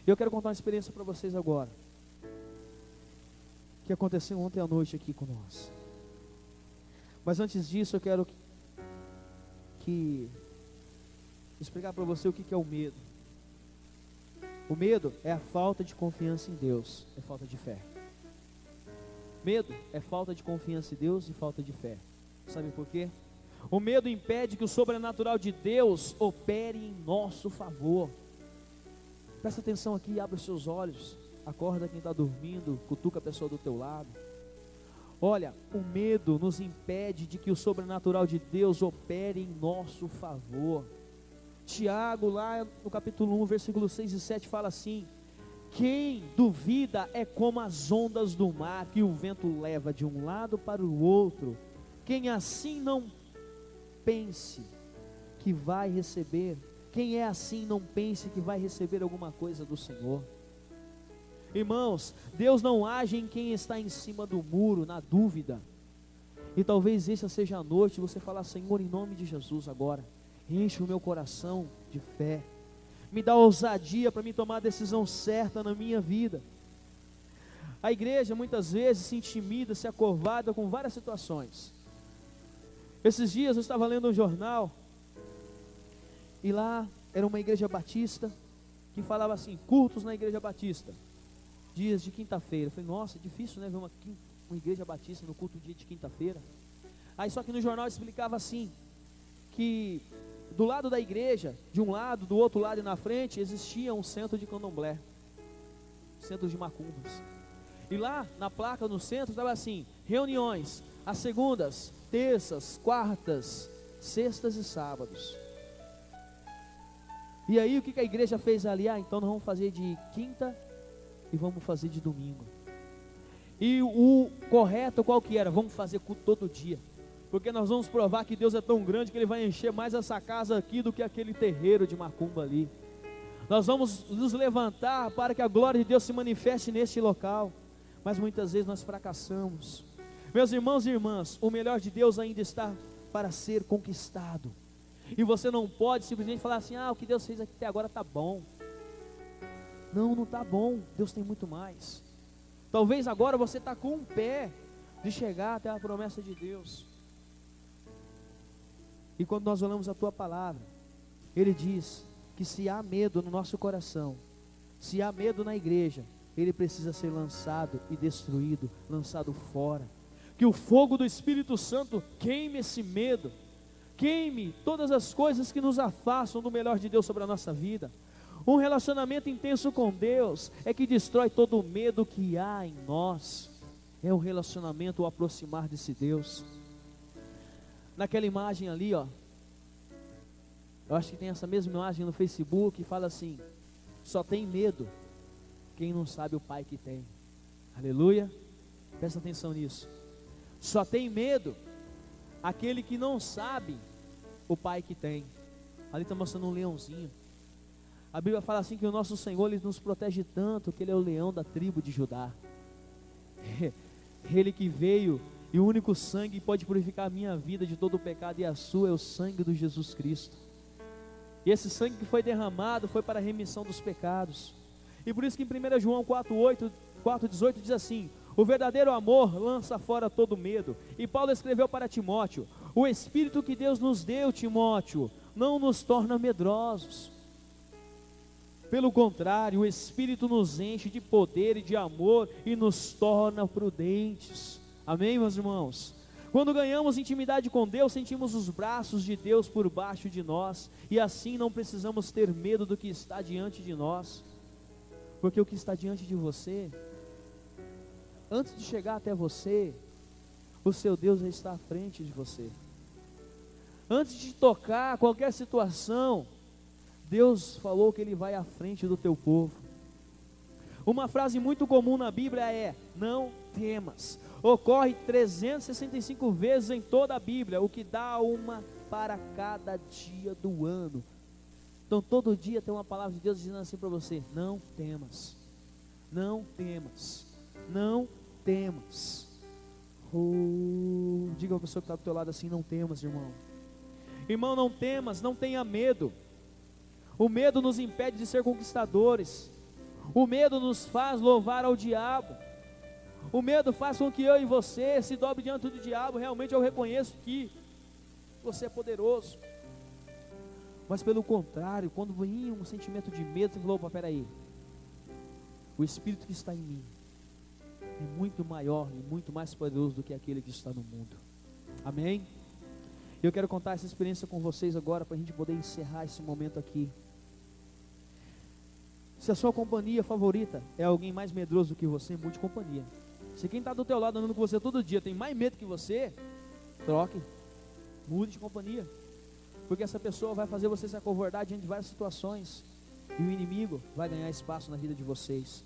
Speaker 1: Eu quero contar uma experiência para vocês agora, que aconteceu ontem à noite aqui com nós. Mas antes disso eu quero explicar para você o que é o medo. O medo é a falta de confiança em Deus, é falta de fé. Medo é falta de confiança em Deus e falta de fé. Sabe por quê? O medo impede que o sobrenatural de Deus opere em nosso favor. Presta atenção aqui, abre os seus olhos, acorda quem está dormindo, cutuca a pessoa do teu lado. Olha, o medo nos impede de que o sobrenatural de Deus opere em nosso favor. Tiago, lá no capítulo 1, versículo 6 e 7, fala assim: quem duvida é como as ondas do mar, que o vento leva de um lado para o outro. Quem assim não pense que vai receber, quem é assim não pense que vai receber alguma coisa do Senhor. Irmãos, Deus não age em quem está em cima do muro, na dúvida. E talvez essa seja a noite, você falar: Senhor, em nome de Jesus agora, enche o meu coração de fé, me dá ousadia para me tomar a decisão certa na minha vida. A igreja muitas vezes se intimida, se acovarda com várias situações. Esses dias eu estava lendo um jornal, e lá era uma igreja batista, que falava assim, cultos na igreja batista, dias de quinta-feira. Eu falei, nossa, é difícil, né, ver uma igreja batista no culto dia de quinta-feira. Aí só que no jornal explicava assim, que do lado da igreja, de um lado, do outro lado e na frente, existia um centro de candomblé, centro de macumbas. E lá na placa no centro estava assim, reuniões às segundas, terças, quartas, sextas e sábados. E aí o que a igreja fez ali? Então nós vamos fazer de quinta e vamos fazer de domingo. E o correto qual que era? Vamos fazer culto todo dia, porque nós vamos provar que Deus é tão grande que Ele vai encher mais essa casa aqui do que aquele terreiro de macumba ali. Nós vamos nos levantar para que a glória de Deus se manifeste neste local. Mas muitas vezes nós fracassamos. Meus irmãos e irmãs, o melhor de Deus ainda está para ser conquistado. E você não pode simplesmente falar assim, o que Deus fez aqui até agora está bom. Não, não está bom, Deus tem muito mais. Talvez agora você está com um pé de chegar até a promessa de Deus. E quando nós olhamos a tua palavra, Ele diz que se há medo no nosso coração, se há medo na igreja, ele precisa ser lançado e destruído, lançado fora. Que o fogo do Espírito Santo queime esse medo, queime todas as coisas que nos afastam do melhor de Deus sobre a nossa vida. Um relacionamento intenso com Deus é que destrói todo o medo que há em nós. É o relacionamento, o aproximar desse Deus. Naquela imagem ali, eu acho que tem essa mesma imagem no Facebook, fala assim, só tem medo quem não sabe o Pai que tem. Aleluia, presta atenção nisso. Só tem medo aquele que não sabe o Pai que tem. Ali está mostrando um leãozinho. A Bíblia fala assim que o nosso Senhor, Ele nos protege tanto, que Ele é o leão da tribo de Judá. Ele que veio, e o único sangue que pode purificar a minha vida de todo o pecado e a sua, é o sangue do Jesus Cristo. E esse sangue que foi derramado foi para a remissão dos pecados. E por isso que em 1 João 4,18 diz assim, o verdadeiro amor lança fora todo medo. E Paulo escreveu para Timóteo, o Espírito que Deus nos deu, Timóteo, não nos torna medrosos. Pelo contrário, o Espírito nos enche de poder e de amor e nos torna prudentes. Amém, meus irmãos? Quando ganhamos intimidade com Deus, sentimos os braços de Deus por baixo de nós, e assim não precisamos ter medo do que está diante de nós, porque o que está diante de você, antes de chegar até você, o seu Deus já está à frente de você. Antes de tocar qualquer situação, Deus falou que Ele vai à frente do teu povo. Uma frase muito comum na Bíblia é: não temas. Ocorre 365 vezes em toda a Bíblia, o que dá uma para cada dia do ano. Então todo dia tem uma palavra de Deus dizendo assim para você: não temas, não temas, não temas. Diga a pessoa que está do teu lado assim: não temas, irmão. Irmão, não temas, não tenha medo. O medo nos impede de ser conquistadores. O medo nos faz louvar ao diabo. O medo faz com que eu e você se dobre diante do diabo. Realmente eu reconheço que você é poderoso. Mas pelo contrário, quando vem um sentimento de medo, você falou: opa, peraí, o Espírito que está em mim é muito maior e muito mais poderoso do que aquele que está no mundo. Amém? Eu quero contar essa experiência com vocês agora, para a gente poder encerrar esse momento aqui. Se a sua companhia favorita é alguém mais medroso do que você, mude de companhia. Se quem está do teu lado andando com você todo dia tem mais medo que você, troque, mude de companhia, porque essa pessoa vai fazer você se acovardar diante de várias situações, e o inimigo vai ganhar espaço na vida de vocês.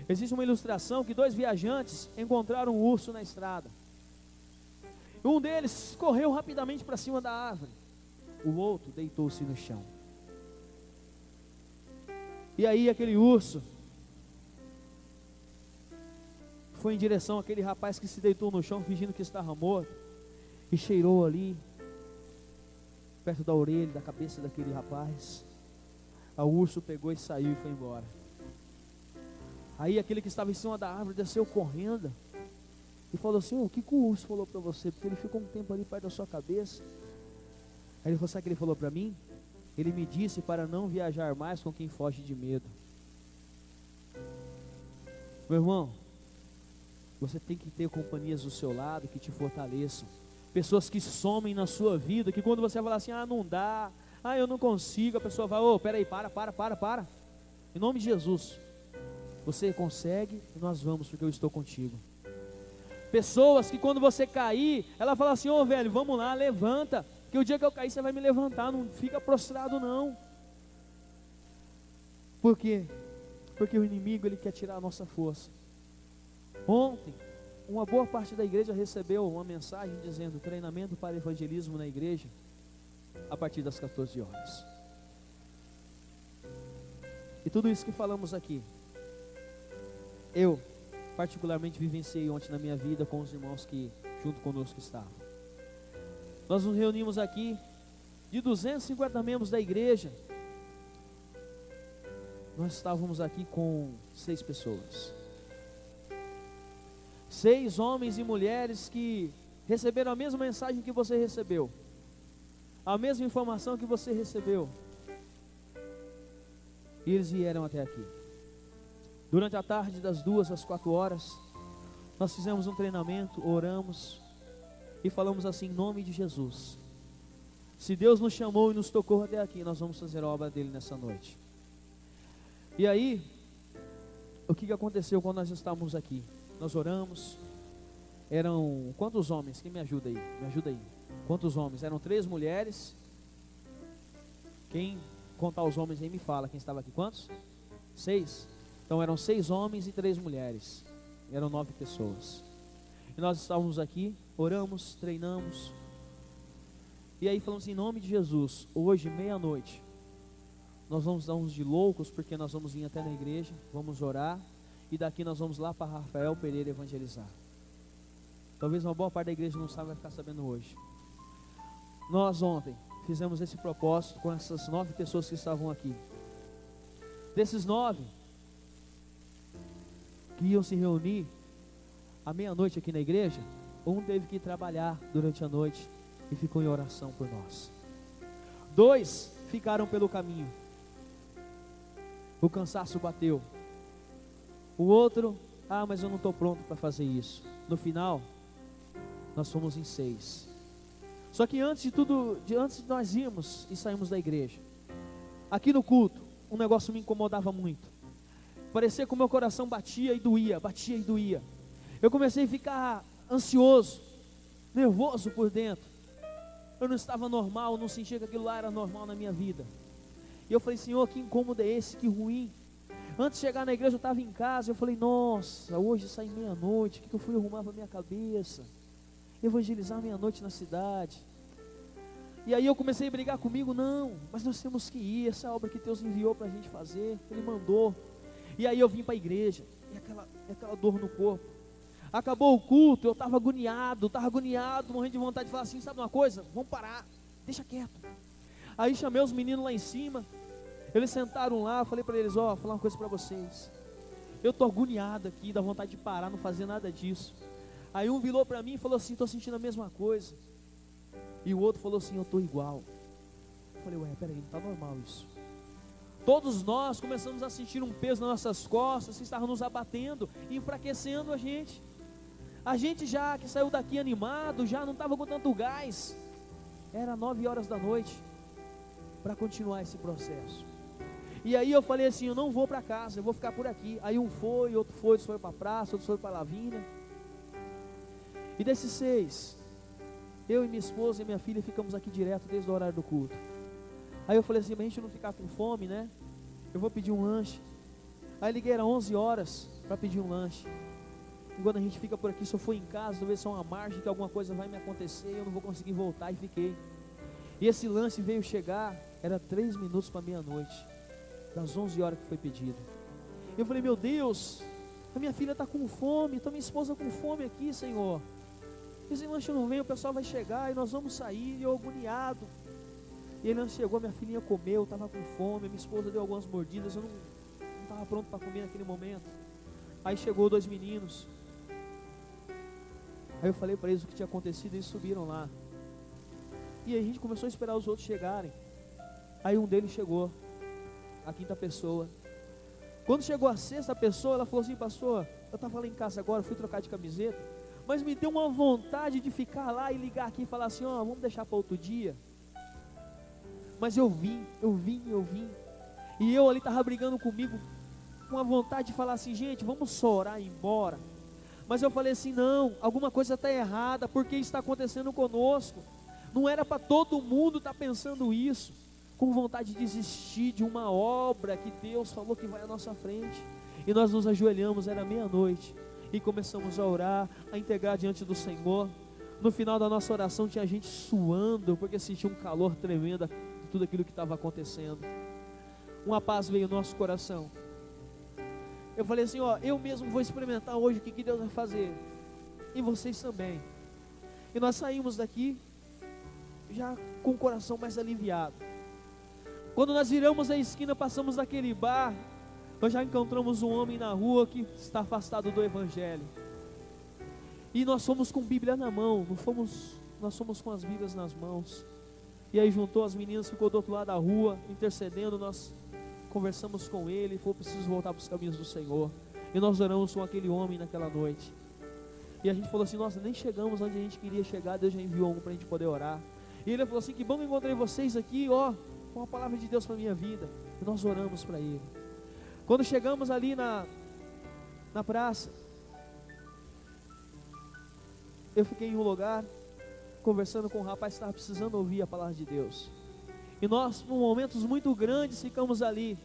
Speaker 1: Existe uma ilustração que 2 viajantes encontraram um urso na estrada. Um deles correu rapidamente para cima da árvore, o outro deitou-se no chão. E aí aquele urso foi em direção àquele rapaz que se deitou no chão fingindo que estava morto, e cheirou ali perto da orelha, da cabeça daquele rapaz. O urso pegou e saiu e foi embora. Aí aquele que estava em cima da árvore desceu correndo e falou assim: o que o urso falou para você? Porque ele ficou um tempo ali perto da sua cabeça. Aí ele falou: sabe o que ele falou para mim? Ele me disse para não viajar mais com quem foge de medo. Meu irmão, você tem que ter companhias do seu lado que te fortaleçam. Pessoas que somem na sua vida, que quando você falar assim: ah, não dá, ah, eu não consigo, a pessoa vai: ô, peraí, para. Em nome de Jesus, você consegue e nós vamos, porque eu estou contigo. Pessoas que quando você cair, ela fala assim: ô velho, vamos lá, levanta, que o dia que eu cair você vai me levantar, não fica prostrado não. Por quê? Porque o inimigo, ele quer tirar a nossa força. Ontem, uma boa parte da igreja recebeu uma mensagem dizendo: treinamento para evangelismo na igreja, a partir das 14 horas. E tudo isso que falamos aqui, eu particularmente vivenciei ontem na minha vida com os irmãos que junto conosco estavam. Nós nos reunimos aqui, de 250 membros da igreja, nós estávamos aqui com 6 pessoas. 6 homens e mulheres que receberam a mesma mensagem que você recebeu, a mesma informação que você recebeu, e eles vieram até aqui. Durante a tarde, das 2 às 4 horas, nós fizemos um treinamento, oramos e falamos assim: em nome de Jesus, se Deus nos chamou e nos tocou até aqui, nós vamos fazer a obra dele nessa noite. E aí, o que aconteceu quando nós estávamos aqui? Nós oramos. Eram quantos homens? Quem me ajuda aí? Me ajuda aí. Quantos homens? Eram 3 mulheres. Quem contar os homens aí me fala. Quem estava aqui? Quantos? 6. Então eram 6 homens e 3 mulheres. Eram 9 pessoas. E nós estávamos aqui, oramos, treinamos. E aí falamos assim: em nome de Jesus, hoje, meia-noite, nós vamos dar uns de loucos, porque nós vamos vir até na igreja, vamos orar, e daqui nós vamos lá para Rafael Pereira evangelizar. Talvez uma boa parte da igreja não saiba, vai ficar sabendo hoje. Nós ontem fizemos esse propósito com essas 9 pessoas que estavam aqui. Desses 9 que iam se reunir à meia-noite aqui na igreja, um teve que ir trabalhar durante a noite e ficou em oração por nós. 2 ficaram pelo caminho. o cansaço bateu. O outro, mas eu não estou pronto para fazer isso. No final, nós fomos em 6. Só que antes de nós irmos e saímos da igreja, aqui no culto, um negócio me incomodava muito. Parecia que o meu coração batia e doía. Eu comecei a ficar ansioso, nervoso por dentro. Eu não estava normal, não sentia que aquilo lá era normal na minha vida. E eu falei, Senhor, que incômodo é esse, que ruim. Antes de chegar na igreja eu estava em casa, eu falei, nossa, hoje saí meia-noite, o que eu fui arrumar para minha cabeça? Evangelizar meia-noite na cidade. E aí eu comecei a brigar comigo, não, mas nós temos que ir, essa é a obra que Deus enviou para a gente fazer, Ele mandou. E aí eu vim para a igreja, e aquela dor no corpo. Acabou o culto, eu estava agoniado, morrendo de vontade de falar assim, sabe uma coisa? Vamos parar, deixa quieto. Aí chamei os meninos lá em cima, eles sentaram lá, falei para eles, falar uma coisa para vocês. Eu estou agoniado aqui, dá vontade de parar, não fazer nada disso. Aí um virou para mim e falou assim, estou sentindo a mesma coisa. E o outro falou assim, eu estou igual. Eu falei, peraí, não está normal isso. Todos nós começamos a sentir um peso nas nossas costas, que estava nos abatendo, enfraquecendo a gente. A gente já que saiu daqui animado, já não estava com tanto gás. Era 9 horas da noite, para continuar esse processo. E aí eu falei assim, eu não vou para casa, eu vou ficar por aqui. Aí um foi, outro foi para a praça, outro foi para a Lavínia. E desses 6, eu e minha esposa e minha filha ficamos aqui direto desde o horário do culto. Aí eu falei assim, mas a gente não ficar com fome, né? Eu vou pedir um lanche. Aí liguei, era 11 horas para pedir um lanche. E quando a gente fica por aqui, se eu for em casa, talvez só uma margem que alguma coisa vai me acontecer e eu não vou conseguir voltar, e fiquei. E esse lanche veio chegar, era 3 minutos para meia-noite, das 11 horas que foi pedido. Eu falei, meu Deus, a minha filha está com fome, está minha esposa com fome aqui, Senhor. Esse lanche não vem, o pessoal vai chegar e nós vamos sair, e eu agoniado. E ele não chegou, minha filhinha comeu, estava com fome, minha esposa deu algumas mordidas, eu não estava pronto para comer naquele momento. Aí chegou 2 meninos. Aí eu falei para eles o que tinha acontecido e eles subiram lá. E aí a gente começou a esperar os outros chegarem. Aí um deles chegou, a 5ª pessoa. Quando chegou a 6ª pessoa, ela falou assim, pastor, eu estava lá em casa agora, fui trocar de camiseta, mas me deu uma vontade de ficar lá e ligar aqui e falar assim, vamos deixar para outro dia. Mas eu vim. E eu ali estava brigando comigo, com a vontade de falar assim, gente, vamos só orar e ir embora. Mas eu falei assim, não, alguma coisa está errada, porque isso está acontecendo conosco. Não era para todo mundo estar pensando isso, com vontade de desistir de uma obra que Deus falou que vai à nossa frente. E nós nos ajoelhamos, era meia-noite, e começamos a orar, a integrar diante do Senhor. No final da nossa oração tinha gente suando, porque sentia um calor tremendo de tudo aquilo que estava acontecendo. Uma paz veio no nosso coração. Eu falei assim, eu mesmo vou experimentar hoje o que Deus vai fazer, e vocês também. E nós saímos daqui já com o coração mais aliviado. Quando nós viramos a esquina, passamos daquele bar, nós já encontramos um homem na rua que está afastado do Evangelho. E nós fomos com Bíblia na mão, nós fomos com as Bíblias nas mãos. E aí juntou as meninas, ficou do outro lado da rua, intercedendo, nós conversamos com ele, foi preciso voltar para os caminhos do Senhor. E nós oramos com aquele homem naquela noite. E a gente falou assim, nossa, nem chegamos onde a gente queria chegar, Deus já enviou um para a gente poder orar. E ele falou assim, que bom que encontrei vocês aqui, com a palavra de Deus para a minha vida. E nós oramos para ele. Quando chegamos ali na praça, eu fiquei em um lugar, conversando com um rapaz que estava precisando ouvir a palavra de Deus. E nós, por momentos muito grandes, ficamos ali.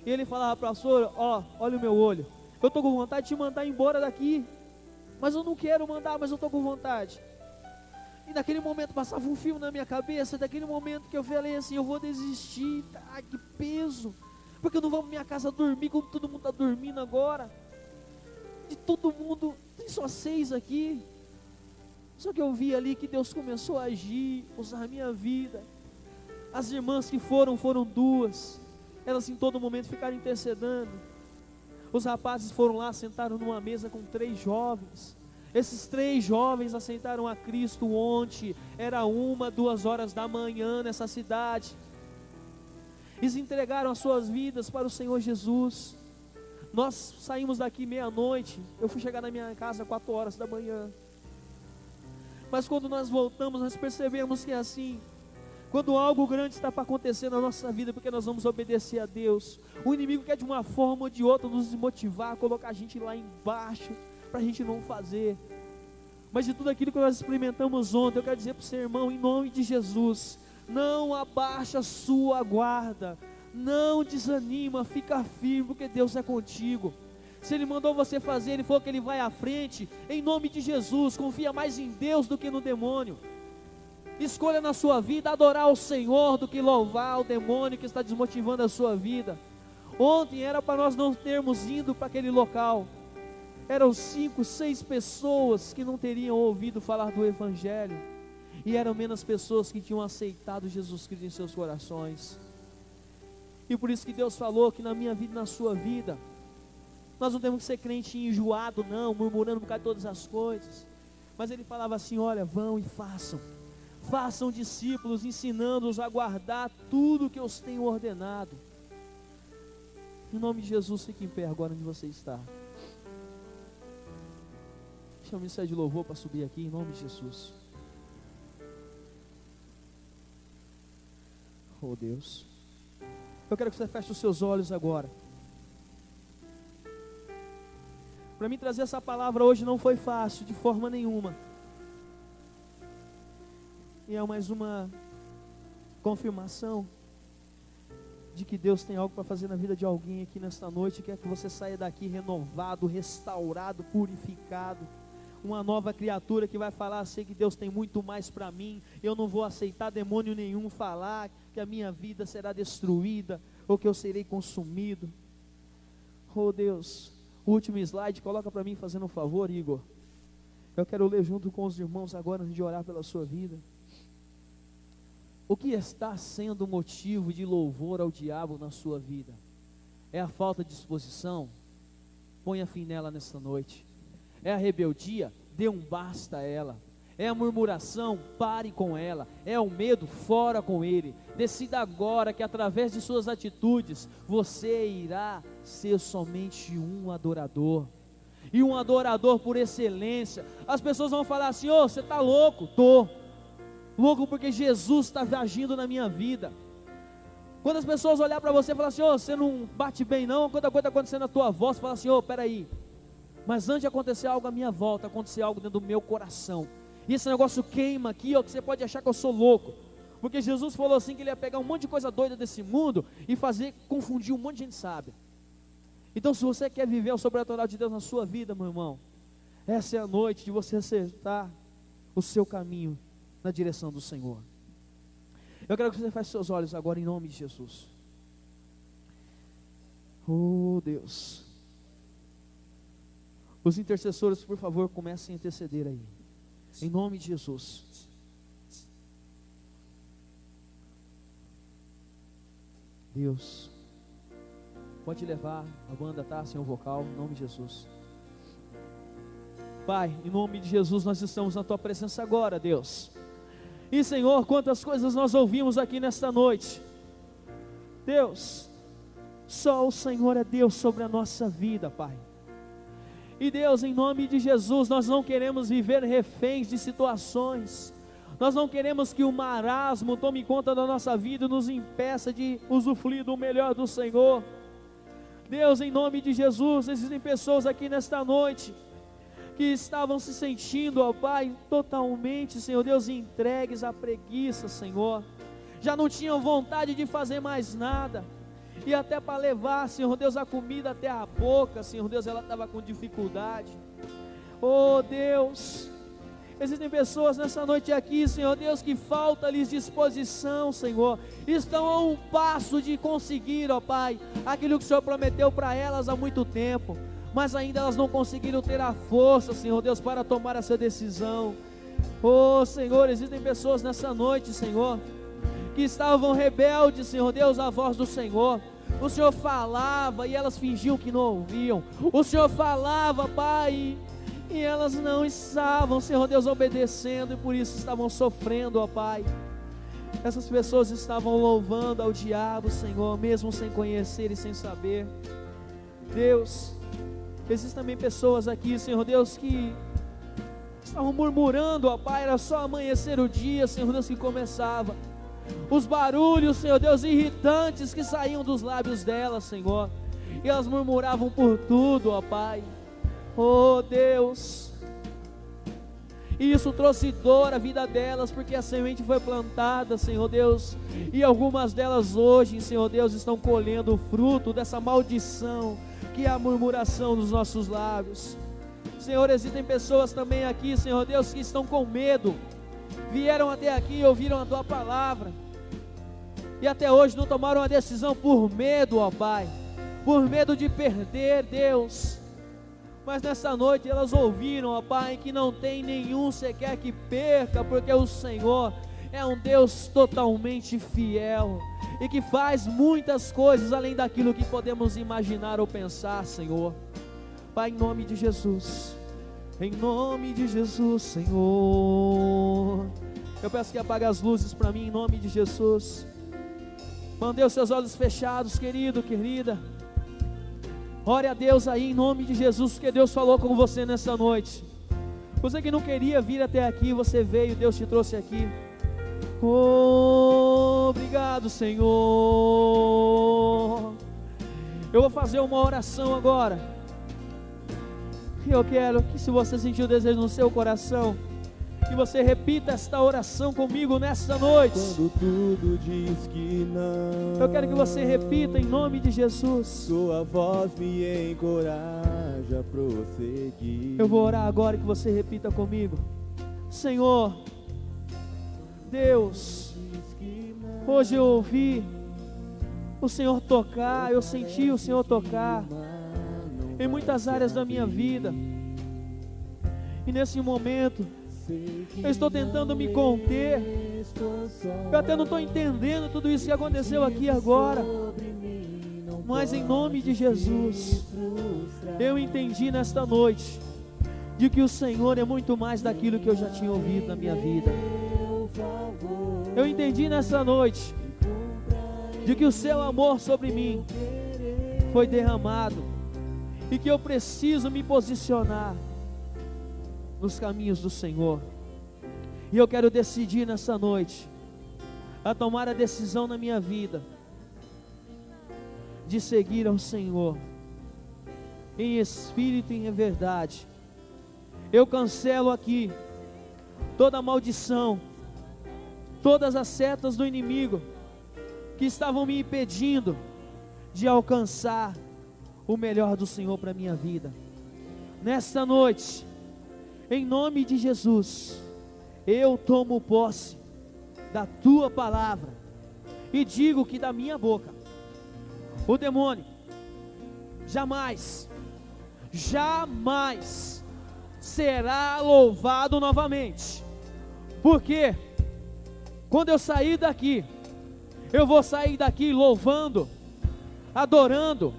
Speaker 1: E ele falava, pastor, olha o meu olho. Eu estou com vontade de te mandar embora daqui, mas eu não quero mandar, mas eu estou com vontade. E naquele momento passava um filme na minha cabeça, daquele momento que eu falei assim, eu vou desistir, que peso, porque eu não vou para minha casa dormir como todo mundo está dormindo agora. De todo mundo, tem só 6 aqui. Só que eu vi ali que Deus começou a agir, usar a minha vida. As irmãs que foram 2, elas em todo momento ficaram intercedendo. Os rapazes foram lá, sentaram numa mesa com 3 jovens. Esses 3 jovens aceitaram a Cristo ontem, era 1, 2 horas da manhã nessa cidade. eles entregaram as suas vidas para o Senhor Jesus. Nós saímos daqui meia-noite, eu fui chegar na minha casa 4 horas da manhã, mas quando nós voltamos, nós percebemos que é assim, quando algo grande está para acontecer na nossa vida, porque nós vamos obedecer a Deus, o inimigo quer de uma forma ou de outra nos desmotivar, colocar a gente lá embaixo, para a gente não fazer. Mas de tudo aquilo que nós experimentamos ontem, eu quero dizer para o seu irmão, em nome de Jesus, não abaixa a sua guarda, não desanima, fica firme, porque Deus é contigo. Se Ele mandou você fazer, Ele falou que Ele vai à frente, em nome de Jesus, confia mais em Deus do que no demônio. Escolha na sua vida adorar o Senhor do que louvar o demônio que está desmotivando a sua vida. Ontem era para nós não termos ido para aquele local, eram 5, 6 pessoas que não teriam ouvido falar do Evangelho, e eram menos pessoas que tinham aceitado Jesus Cristo em seus corações. E por isso que Deus falou que na minha vida e na sua vida, nós não temos que ser crente enjoado não, murmurando por causa de todas as coisas, mas Ele falava assim, olha, vão e façam discípulos, ensinando-os a guardar tudo que eu os tenho ordenado. Em nome de Jesus, fique em pé agora onde você está. Chama o ministério de louvor para subir aqui, em nome de Jesus. Oh Deus, eu quero que você feche os seus olhos agora. Para mim trazer essa palavra hoje não foi fácil, de forma nenhuma. E é mais uma confirmação de que Deus tem algo para fazer na vida de alguém aqui nesta noite. Quer que você saia daqui renovado, restaurado, purificado, uma nova criatura que vai falar assim, que Deus tem muito mais para mim, eu não vou aceitar demônio nenhum falar que a minha vida será destruída, ou que eu serei consumido. Oh Deus, o último slide, coloca para mim fazendo um favor, Igor. Eu quero ler junto com os irmãos agora, antes de orar pela sua vida. O que está sendo motivo de louvor ao diabo na sua vida? É a falta de disposição? Ponha fim nela nesta noite. É a rebeldia? Dê um basta a ela. É a murmuração? Pare com ela. É o medo? Fora com ele. Decida agora que através de suas atitudes, você irá ser somente um adorador. E um adorador por excelência. As pessoas vão falar assim, ô, você está louco? Tô louco porque Jesus está agindo na minha vida. Quando as pessoas olhar para você e falar assim, ô, você não bate bem não, quando a coisa está acontecendo na tua voz, você fala assim, ô, peraí, mas antes de acontecer algo à minha volta, acontecer algo dentro do meu coração, e esse negócio queima aqui, ó, que você pode achar que eu sou louco, porque Jesus falou assim, que Ele ia pegar um monte de coisa doida desse mundo, e fazer, confundir um monte de gente sábia. Então se você quer viver o sobrenatural de Deus na sua vida, meu irmão, essa é a noite de você acertar o seu caminho na direção do Senhor. Eu quero que você feche seus olhos agora em nome de Jesus. Oh Deus, os intercessores, por favor, comecem a interceder aí, em nome de Jesus. Deus, pode levar a banda, tá? Sem o vocal, em nome de Jesus. Pai, em nome de Jesus, nós estamos na Tua presença agora, Deus. E Senhor, quantas coisas nós ouvimos aqui nesta noite. Deus, só o Senhor é Deus sobre a nossa vida, Pai. E Deus, em nome de Jesus, nós não queremos viver reféns de situações. Nós não queremos que o marasmo tome conta da nossa vida e nos impeça de usufruir do melhor do Senhor. Deus, em nome de Jesus, existem pessoas aqui nesta noite que estavam se sentindo, ó Pai, totalmente, Senhor Deus, entregues à preguiça, Senhor. Já não tinham vontade de fazer mais nada. E até para levar, Senhor Deus, a comida até a boca, Senhor Deus, ela estava com dificuldade. Oh Deus, existem pessoas nessa noite aqui, Senhor Deus, que falta-lhes disposição, Senhor. Estão a um passo de conseguir, ó Pai, aquilo que o Senhor prometeu para elas há muito tempo, mas ainda elas não conseguiram ter a força, Senhor Deus, para tomar essa decisão. Oh Senhor, existem pessoas nessa noite, Senhor, que estavam rebeldes, Senhor Deus, à voz do Senhor. O Senhor falava e elas fingiam que não ouviam. O Senhor falava, Pai, e elas não estavam, Senhor Deus, obedecendo, e por isso estavam sofrendo, ó Pai. Essas pessoas estavam louvando ao diabo, Senhor, mesmo sem conhecer e sem saber. Deus, existem também pessoas aqui, Senhor Deus, que estavam murmurando, ó Pai, era só amanhecer o dia, Senhor Deus, que começava. Os barulhos, Senhor Deus, irritantes que saíam dos lábios delas, Senhor, e elas murmuravam por tudo, ó Pai. Oh Deus, e isso trouxe dor à vida delas, porque a semente foi plantada, Senhor Deus, e algumas delas hoje, Senhor Deus, estão colhendo o fruto dessa maldição, que é a murmuração dos nossos lábios. Senhor, existem pessoas também aqui, Senhor Deus, que estão com medo, vieram até aqui e ouviram a Tua palavra, e até hoje não tomaram a decisão por medo, ó Pai, por medo de perder, Deus. Mas nessa noite elas ouviram, ó Pai, que não tem nenhum sequer que perca, porque o Senhor é um Deus totalmente fiel, e que faz muitas coisas além daquilo que podemos imaginar ou pensar, Senhor. Pai, em nome de Jesus, Senhor, eu peço que apague as luzes para mim, em nome de Jesus. Mantenha os seus olhos fechados, querido, querida. Ore a Deus aí em nome de Jesus, porque Deus falou com você nessa noite. Você que não queria vir até aqui, você veio, Deus te trouxe aqui. Oh, obrigado, Senhor. Eu vou fazer uma oração agora. E eu quero que, se você sentiu o desejo no seu coração, que você repita esta oração comigo nesta noite.
Speaker 2: Quando tudo diz que não,
Speaker 1: eu quero que você repita em nome de Jesus.
Speaker 2: Sua voz me encoraja a prosseguir.
Speaker 1: Eu vou orar agora, que você repita comigo. Senhor Deus, hoje eu ouvi o Senhor tocar, eu senti o Senhor tocar em muitas áreas da minha vida, e nesse momento eu estou tentando me conter. Eu até não estou entendendo tudo isso que aconteceu aqui agora, mas em nome de Jesus, eu entendi nesta noite de que o Senhor é muito mais daquilo que eu já tinha ouvido na minha vida. Eu entendi nessa noite de que o seu amor sobre mim foi derramado, e que eu preciso me posicionar nos caminhos do Senhor. E eu quero decidir nessa noite a tomar a decisão na minha vida de seguir ao Senhor em espírito e em verdade. Eu cancelo aqui toda maldição, todas as setas do inimigo que estavam me impedindo de alcançar o melhor do Senhor para a minha vida. Nesta noite, em nome de Jesus, eu tomo posse da Tua palavra e digo que da minha boca o demônio jamais será louvado novamente. Porque quando eu sair daqui, eu vou sair daqui louvando, adorando,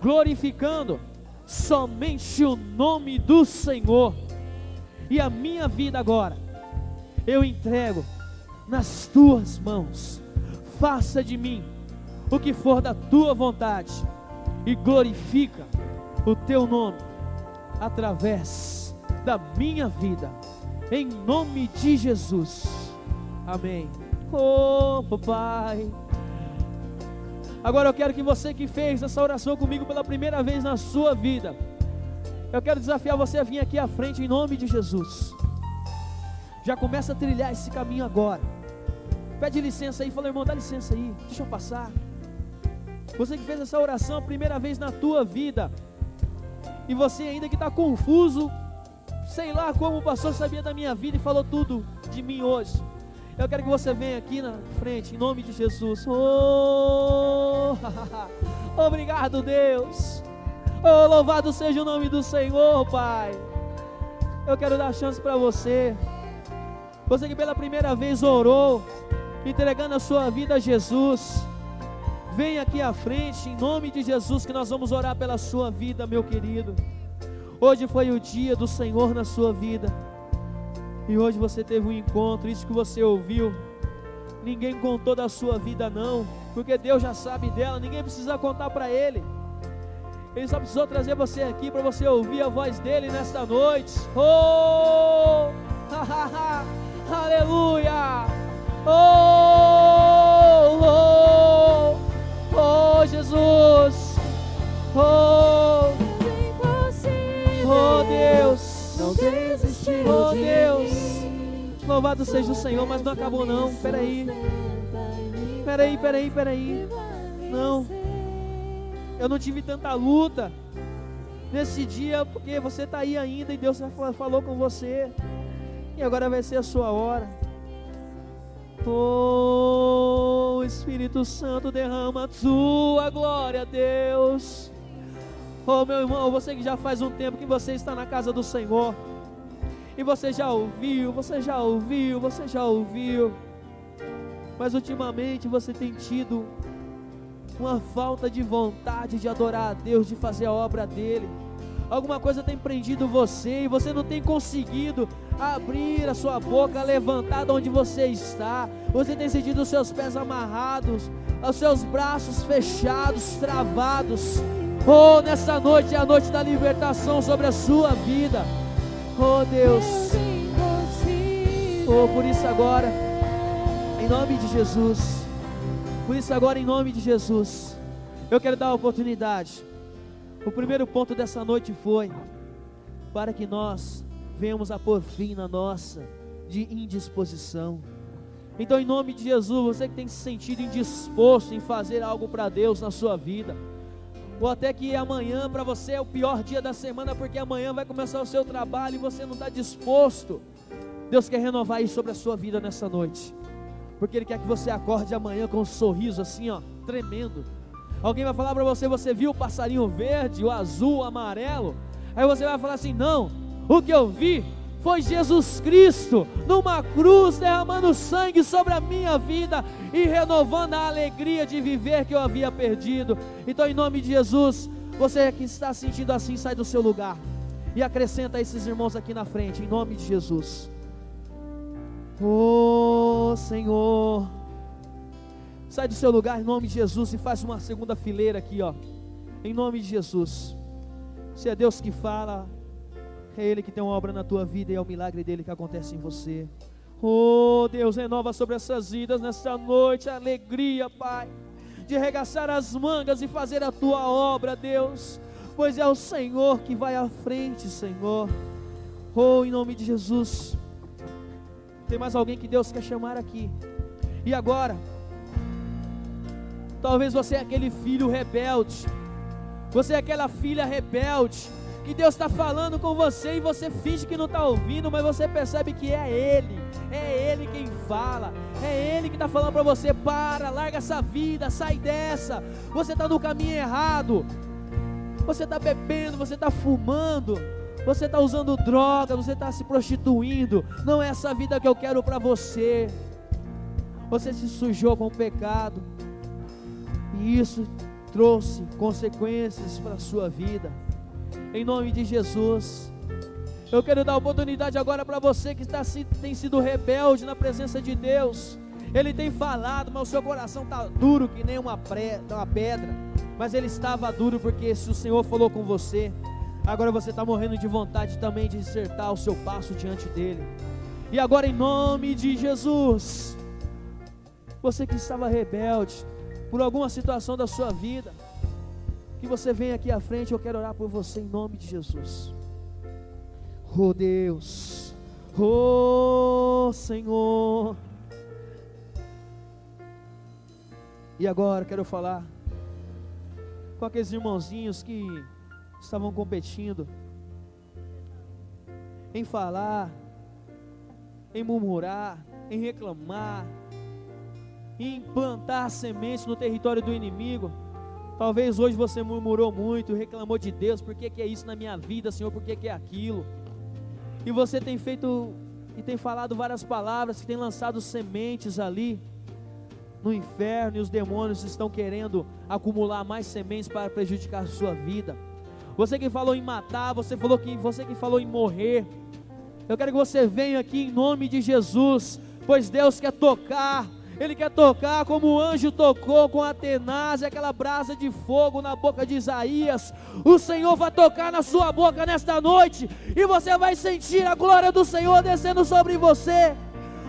Speaker 1: glorificando somente o nome do Senhor. E a minha vida agora eu entrego nas Tuas mãos. Faça de mim o que for da Tua vontade, e glorifica o Teu nome através da minha vida, em nome de Jesus, amém. Oh Pai, agora eu quero que você que fez essa oração comigo pela primeira vez na sua vida, eu quero desafiar você a vir aqui à frente em nome de Jesus. Já começa a trilhar esse caminho agora. Pede licença aí, fala: irmão, dá licença aí, deixa eu passar. Você que fez essa oração a primeira vez na tua vida, e você ainda que está confuso, sei lá como o pastor sabia da minha vida e falou tudo de mim hoje, eu quero que você venha aqui na frente, em nome de Jesus. Oh, obrigado, Deus. Oh, louvado seja o nome do Senhor, Pai. Eu quero dar chance para você que pela primeira vez orou, entregando a sua vida a Jesus. Vem aqui à frente, em nome de Jesus, que nós vamos orar pela sua vida, meu querido. Hoje foi o dia do Senhor na sua vida, e hoje você teve um encontro. Isso que você ouviu ninguém contou da sua vida não, porque Deus já sabe dela, ninguém precisa contar para Ele. Ele só precisou trazer você aqui para você ouvir a voz dele nesta noite. Oh, aleluia, oh, oh, oh, Jesus, oh, oh Deus,
Speaker 3: não desistiu
Speaker 1: oh
Speaker 3: de
Speaker 1: Deus,
Speaker 3: mim.
Speaker 1: louvado seja o Senhor, mas não acabou não, peraí, não, eu não tive tanta luta nesse dia, porque você está aí ainda e Deus falou com você, e agora vai ser a sua hora. Oh, Espírito Santo, derrama a tua glória, Deus. Oh, meu irmão, você que já faz um tempo que você está na casa do Senhor, e você já ouviu, mas ultimamente você tem tido uma falta de vontade de adorar a Deus, de fazer a obra dele. Alguma coisa tem prendido você e você não tem conseguido abrir a sua boca, levantar de onde você está. Você tem sentido os seus pés amarrados, os seus braços fechados, travados. Oh, nessa noite é a noite da libertação sobre a sua vida. Oh Deus, oh, por isso agora, em nome de Jesus, eu quero dar a oportunidade. O primeiro ponto dessa noite foi para que nós venhamos a pôr fim na nossa de indisposição. Então, em nome de Jesus, você que tem se sentido indisposto em fazer algo para Deus na sua vida, ou até que amanhã para você é o pior dia da semana, porque amanhã vai começar o seu trabalho e você não está disposto, Deus quer renovar isso sobre a sua vida nessa noite, porque Ele quer que você acorde amanhã com um sorriso assim, ó, tremendo. Alguém vai falar para você, você viu o passarinho verde, o azul, o amarelo? Aí você vai falar assim, não, o que eu vi foi Jesus Cristo numa cruz derramando sangue sobre a minha vida e renovando a alegria de viver que eu havia perdido. Então, em nome de Jesus, você que está sentindo assim, sai do seu lugar e acrescenta esses irmãos aqui na frente, em nome de Jesus. Oh Senhor, sai do seu lugar em nome de Jesus e faz uma segunda fileira aqui, ó, em nome de Jesus. Se é Deus que fala, é Ele que tem uma obra na tua vida e é o milagre dele que acontece em você. Oh Deus, renova sobre essas vidas nessa noite a alegria, Pai, de arregaçar as mangas e fazer a tua obra, Deus, pois é o Senhor que vai à frente, Senhor. Oh, em nome de Jesus. Tem mais alguém que Deus quer chamar aqui? E agora, talvez você é aquele filho rebelde, você é aquela filha rebelde, que Deus está falando com você e você finge que não está ouvindo, mas você percebe que é Ele quem fala, é Ele que está falando para você, larga essa vida, sai dessa, você está no caminho errado, você está bebendo, você está fumando, você está usando droga, você está se prostituindo, não é essa vida que eu quero para você, você se sujou com o pecado, e isso trouxe consequências para a sua vida. Em nome de Jesus, eu quero dar oportunidade agora para você que tem sido rebelde na presença de Deus. Ele tem falado, mas o seu coração está duro que nem uma pedra, mas ele estava duro porque se o Senhor falou com você, agora você está morrendo de vontade também de acertar o seu passo diante dele. E agora, em nome de Jesus, você que estava rebelde por alguma situação da sua vida, que você venha aqui à frente, eu quero orar por você em nome de Jesus. Oh Deus, oh Senhor. E agora quero falar com aqueles irmãozinhos que estavam competindo em falar, em murmurar, em reclamar, em plantar sementes no território do inimigo. Talvez hoje você murmurou muito, reclamou de Deus, por que é isso na minha vida, Senhor, por que é aquilo? E você tem feito e tem falado várias palavras que tem lançado sementes ali no inferno, e os demônios estão querendo acumular mais sementes para prejudicar a sua vida. Você que falou em matar, você que falou em morrer, eu quero que você venha aqui em nome de Jesus, pois Deus quer tocar Ele quer tocar como o anjo tocou com Atenas, aquela brasa de fogo na boca de Isaías. O Senhor vai tocar na sua boca nesta noite, e você vai sentir a glória do Senhor descendo sobre você.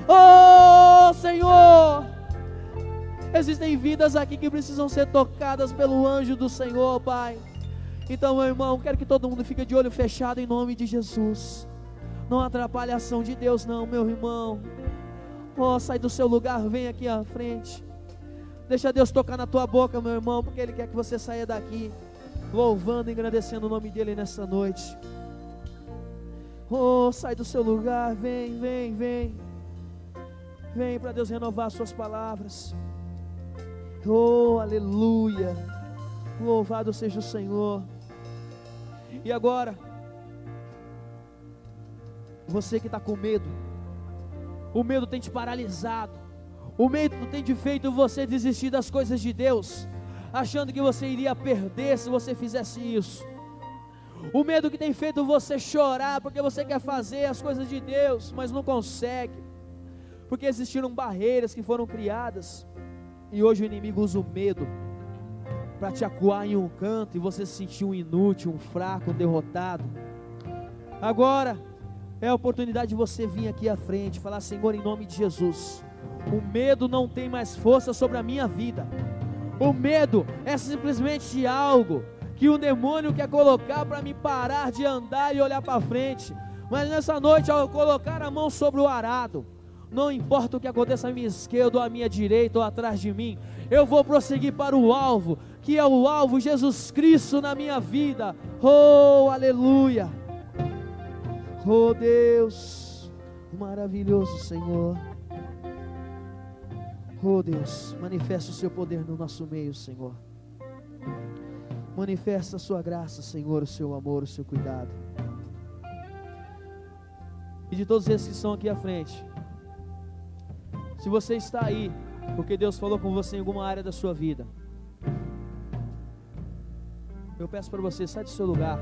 Speaker 1: Oh Senhor, existem vidas aqui que precisam ser tocadas pelo anjo do Senhor, Pai. Então, meu irmão, quero que todo mundo fique de olho fechado em nome de Jesus. Não atrapalhe a ação de Deus não, meu irmão. Oh, sai do seu lugar, vem aqui à frente. Deixa Deus tocar na tua boca, meu irmão, porque Ele quer que você saia daqui louvando e engrandecendo o nome dEle nessa noite. Oh, sai do seu lugar, vem, vem, vem. Vem para Deus renovar suas palavras. Oh, aleluia. Louvado seja o Senhor. E agora, você que está com medo, o medo tem te paralisado, o medo tem te feito você desistir das coisas de Deus, achando que você iria perder se você fizesse isso. O medo que tem feito você chorar, porque você quer fazer as coisas de Deus, mas não consegue, porque existiram barreiras que foram criadas, e hoje o inimigo usa o medo para te acuar em um canto, e você se sentir um inútil, um fraco, um derrotado. Agora é a oportunidade de você vir aqui à frente e falar: Senhor, em nome de Jesus, o medo não tem mais força sobre a minha vida. O medo é simplesmente algo que o demônio quer colocar para me parar de andar e olhar para frente. Mas nessa noite, ao colocar a mão sobre o arado, não importa o que aconteça à minha esquerda ou à minha direita ou atrás de mim, eu vou prosseguir para o alvo, que é o alvo Jesus Cristo na minha vida. Oh, aleluia. Oh Deus, maravilhoso Senhor. Oh Deus, manifesta o seu poder no nosso meio, Senhor. Manifesta a sua graça, Senhor, o seu amor, o seu cuidado. E de todos esses que estão aqui à frente, se você está aí porque Deus falou com você em alguma área da sua vida, eu peço para você, sai do seu lugar.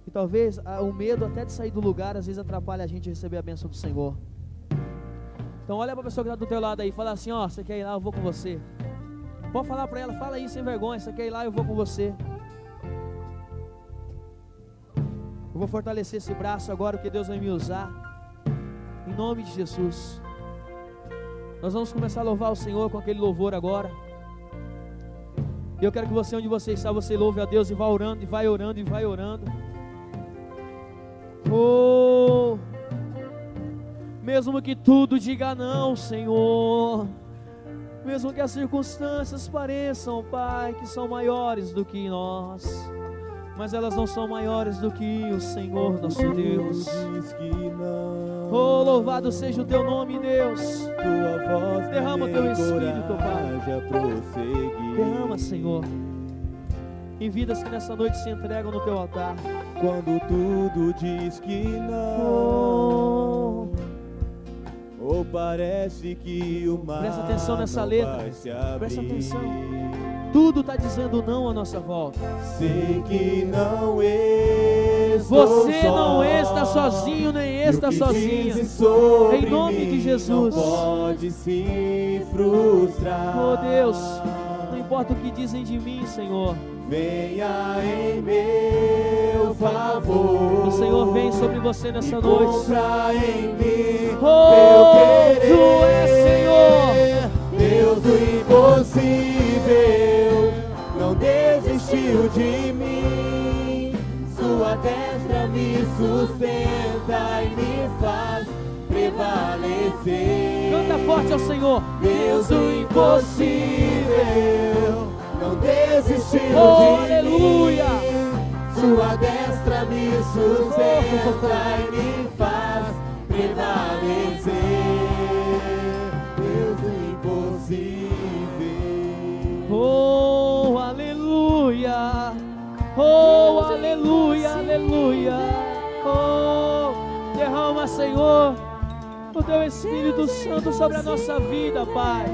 Speaker 1: E talvez o medo até de sair do lugar às vezes atrapalha a gente a receber a bênção do Senhor. Então olha para a pessoa que está do teu lado aí, fala assim: ó, você quer ir lá, eu vou com você. Pode falar para ela, fala aí sem vergonha: você quer ir lá, eu vou com você. Eu vou fortalecer esse braço agora, porque Deus vai me usar, em nome de Jesus. Nós vamos começar a louvar o Senhor com aquele louvor agora. E eu quero que você, onde você está, você louve a Deus e vá orando, e vai orando, e vai orando. Oh, mesmo que tudo diga não, Senhor, mesmo que as circunstâncias pareçam, Pai, que são maiores do que nós, mas elas não são maiores do que o Senhor nosso Deus. Oh, louvado seja o teu nome, Deus. Derrama o teu Espírito, Pai. Derrama, Senhor, em vidas que nessa noite se entregam no teu altar.
Speaker 2: Quando tudo diz que não, ou parece que o mar
Speaker 1: presta atenção nessa letra,
Speaker 2: vai se abrir.
Speaker 1: Presta atenção. Tudo está dizendo não à nossa volta.
Speaker 2: Sei que não estou
Speaker 1: Você não está sozinho, nem está sozinha. Em nome de Jesus.
Speaker 2: Não pode se frustrar.
Speaker 1: Oh Deus, não importa o que dizem de mim, Senhor,
Speaker 2: venha em meu favor.
Speaker 1: o Senhor vem sobre você nessa noite.
Speaker 2: Compra em mim
Speaker 1: Oh,
Speaker 2: meu querer.
Speaker 1: Tu és Senhor,
Speaker 2: Deus do impossível, não desistiu de mim. Sua destra me sustenta e me faz prevalecer.
Speaker 1: Canta forte ao Senhor.
Speaker 2: Deus do impossível, não desistiu
Speaker 1: Oh,
Speaker 2: de
Speaker 1: aleluia.
Speaker 2: mim. Sua destra me sustenta e me faz prevalecer. Deus do impossível.
Speaker 1: Oh, aleluia. Oh, aleluia, aleluia. Oh, derrama, Senhor, o teu Espírito Santo sobre a nossa vida, Pai.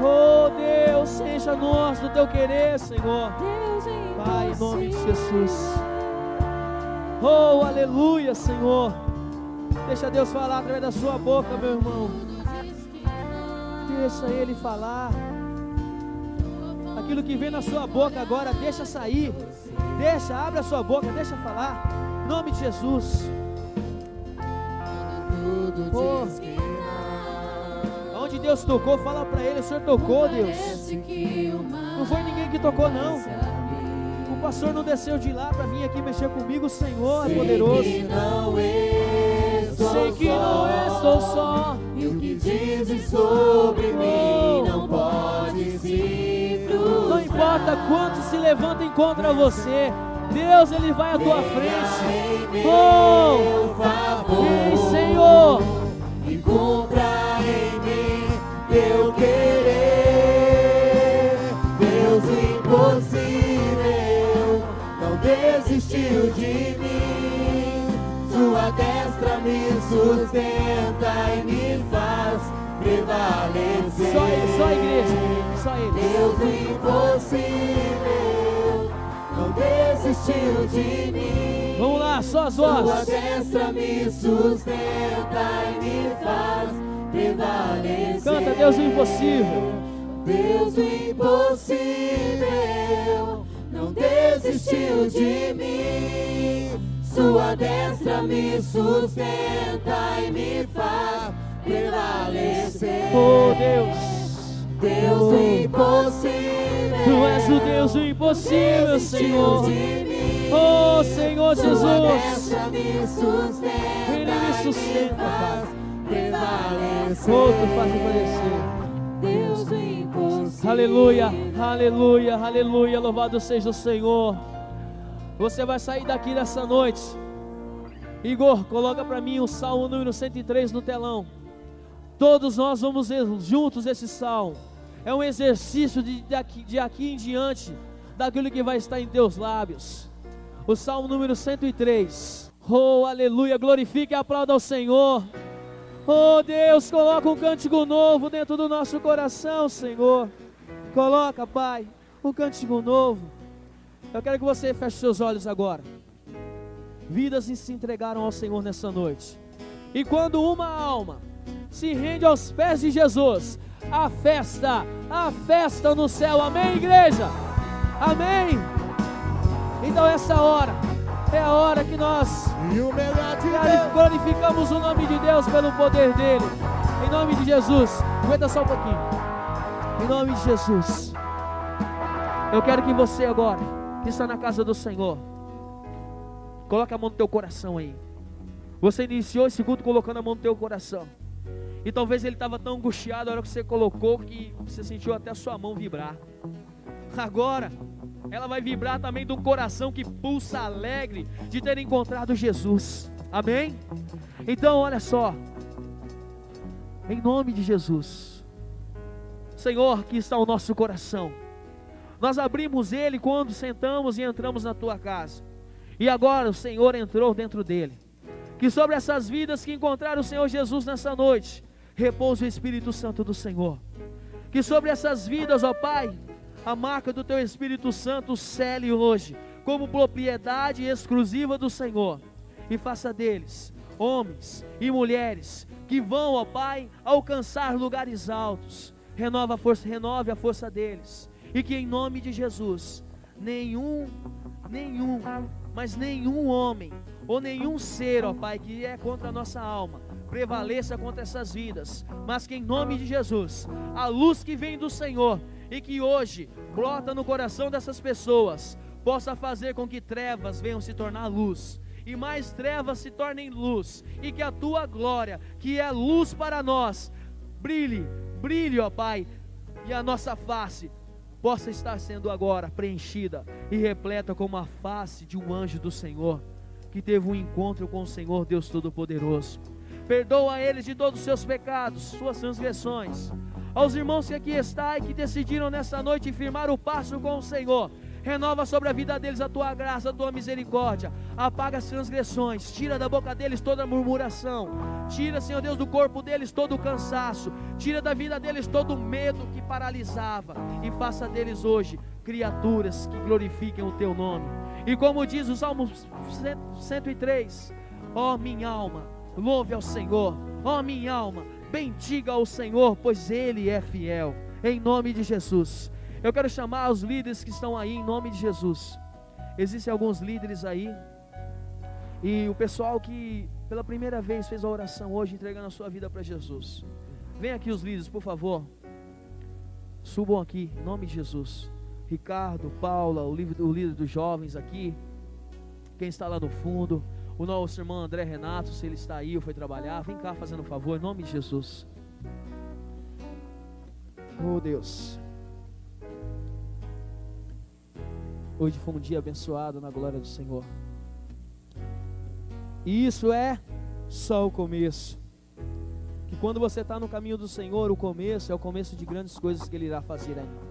Speaker 1: Oh Deus, encha-nos do teu querer, Senhor. Pai, em nome de Jesus. Oh, aleluia, Senhor. Deixa Deus falar através da sua boca, meu irmão. deixa Ele falar. Aquilo que vem na sua boca agora, deixa sair. Deixa, abre a sua boca, deixa falar. Em nome de Jesus. Onde Deus tocou, fala para Ele: o Senhor tocou, Deus. Não foi ninguém que tocou, não. O pastor não desceu de lá para vir aqui mexer comigo. O Senhor é poderoso. Sei que não estou só.
Speaker 2: E o que dizes sobre mim não pode se frustrar.
Speaker 1: Não importa quantos se levantem contra você, Deus, Ele vai à tua frente. Vem, Senhor,
Speaker 2: e cumpra em mim teu querer. Deus impossível não desistiu de mim. Sua destra me sustenta e me faz prevalecer.
Speaker 1: Só a igreja, só Ele.
Speaker 2: Deus impossível não desistiu de mim.
Speaker 1: Vamos lá, só as
Speaker 2: Sua
Speaker 1: vozes.
Speaker 2: destra me sustenta e me faz prevalecer.
Speaker 1: Canta, Deus o impossível.
Speaker 2: Deus o impossível não desistiu de mim. Sua destra me sustenta e me faz prevalecer.
Speaker 1: Oh, Deus,
Speaker 2: Deus o impossível.
Speaker 1: Tu és o Deus do impossível, Senhor. Oh, Senhor Jesus, Ele me sustenta, Pai. Oh, Tu faz prevalecer.
Speaker 2: Deus do impossível.
Speaker 1: Aleluia, aleluia, aleluia. Louvado seja o Senhor. Você vai sair daqui nessa noite. Igor, coloca para mim o Salmo número 103 no telão. Todos nós vamos ler juntos esse salmo. É um exercício de aqui em diante, daquilo que vai estar em teus lábios. O Salmo número 103. Oh, aleluia, glorifique e aplauda ao Senhor. Oh, Deus, coloca um cântico novo dentro do nosso coração, Senhor. Coloca, Pai, um cântico novo. Eu quero que você feche seus olhos agora. Vidas se entregaram ao Senhor nessa noite. E quando uma alma se rende aos pés de Jesus, a festa no céu. Amém, igreja? Amém? Então essa hora é a hora que nós glorificamos o nome de Deus pelo poder dele. Em nome de Jesus. Aguenta só um pouquinho. Em nome de Jesus. Eu quero que você agora, que está na casa do Senhor, coloque a mão no teu coração aí. Você iniciou esse culto colocando a mão no teu coração. E talvez ele estava tão angustiado na hora que você colocou, que você sentiu até a sua mão vibrar. Agora, ela vai vibrar também de um coração que pulsa alegre de ter encontrado Jesus. Amém? Então, olha só. Em nome de Jesus, Senhor, que está o nosso coração. Nós abrimos ele quando sentamos e entramos na tua casa. E agora o Senhor entrou dentro dele. Que sobre essas vidas que encontraram o Senhor Jesus nessa noite, repouse o Espírito Santo do Senhor. Que sobre essas vidas, ó Pai, a marca do Teu Espírito Santo cele hoje, como propriedade exclusiva do Senhor. E faça deles homens e mulheres que vão, ó Pai, alcançar lugares altos. Renove a força deles. E que em nome de Jesus, nenhum homem ou nenhum ser, ó Pai, que é contra a nossa alma, prevaleça contra essas vidas, mas que em nome de Jesus, a luz que vem do Senhor e que hoje brota no coração dessas pessoas, possa fazer com que trevas venham se tornar luz, e mais trevas se tornem luz, e que a Tua glória, que é luz para nós, brilhe, ó Pai, e a nossa face possa estar sendo agora preenchida e repleta como a face de um anjo do Senhor, que teve um encontro com o Senhor Deus Todo-Poderoso. Perdoa eles de todos os seus pecados, suas transgressões. Aos irmãos que aqui estão e que decidiram nessa noite firmar o passo com o Senhor, renova sobre a vida deles a Tua graça, a Tua misericórdia. Apaga as transgressões, tira da boca deles toda murmuração, tira, Senhor Deus, do corpo deles todo o cansaço, tira da vida deles todo o medo que paralisava, e faça deles hoje criaturas que glorifiquem o Teu nome. E como diz o Salmo 103, ó minha alma, louve ao Senhor, ó minha alma, bendiga ao Senhor, pois Ele é fiel, em nome de Jesus. Eu quero chamar os líderes que estão aí, em nome de Jesus. Existem alguns líderes aí, e o pessoal que pela primeira vez fez a oração hoje, entregando a sua vida para Jesus. Vem aqui os líderes, por favor. Subam aqui, em nome de Jesus. Ricardo, Paula, o líder dos jovens aqui. Quem está lá no fundo, o nosso irmão André Renato, se ele está aí ou foi trabalhar, vem cá fazendo um favor, em nome de Jesus. Oh Deus, hoje foi um dia abençoado na glória do Senhor, e isso é só o começo, que quando você está no caminho do Senhor, o começo é o começo de grandes coisas que Ele irá fazer ainda.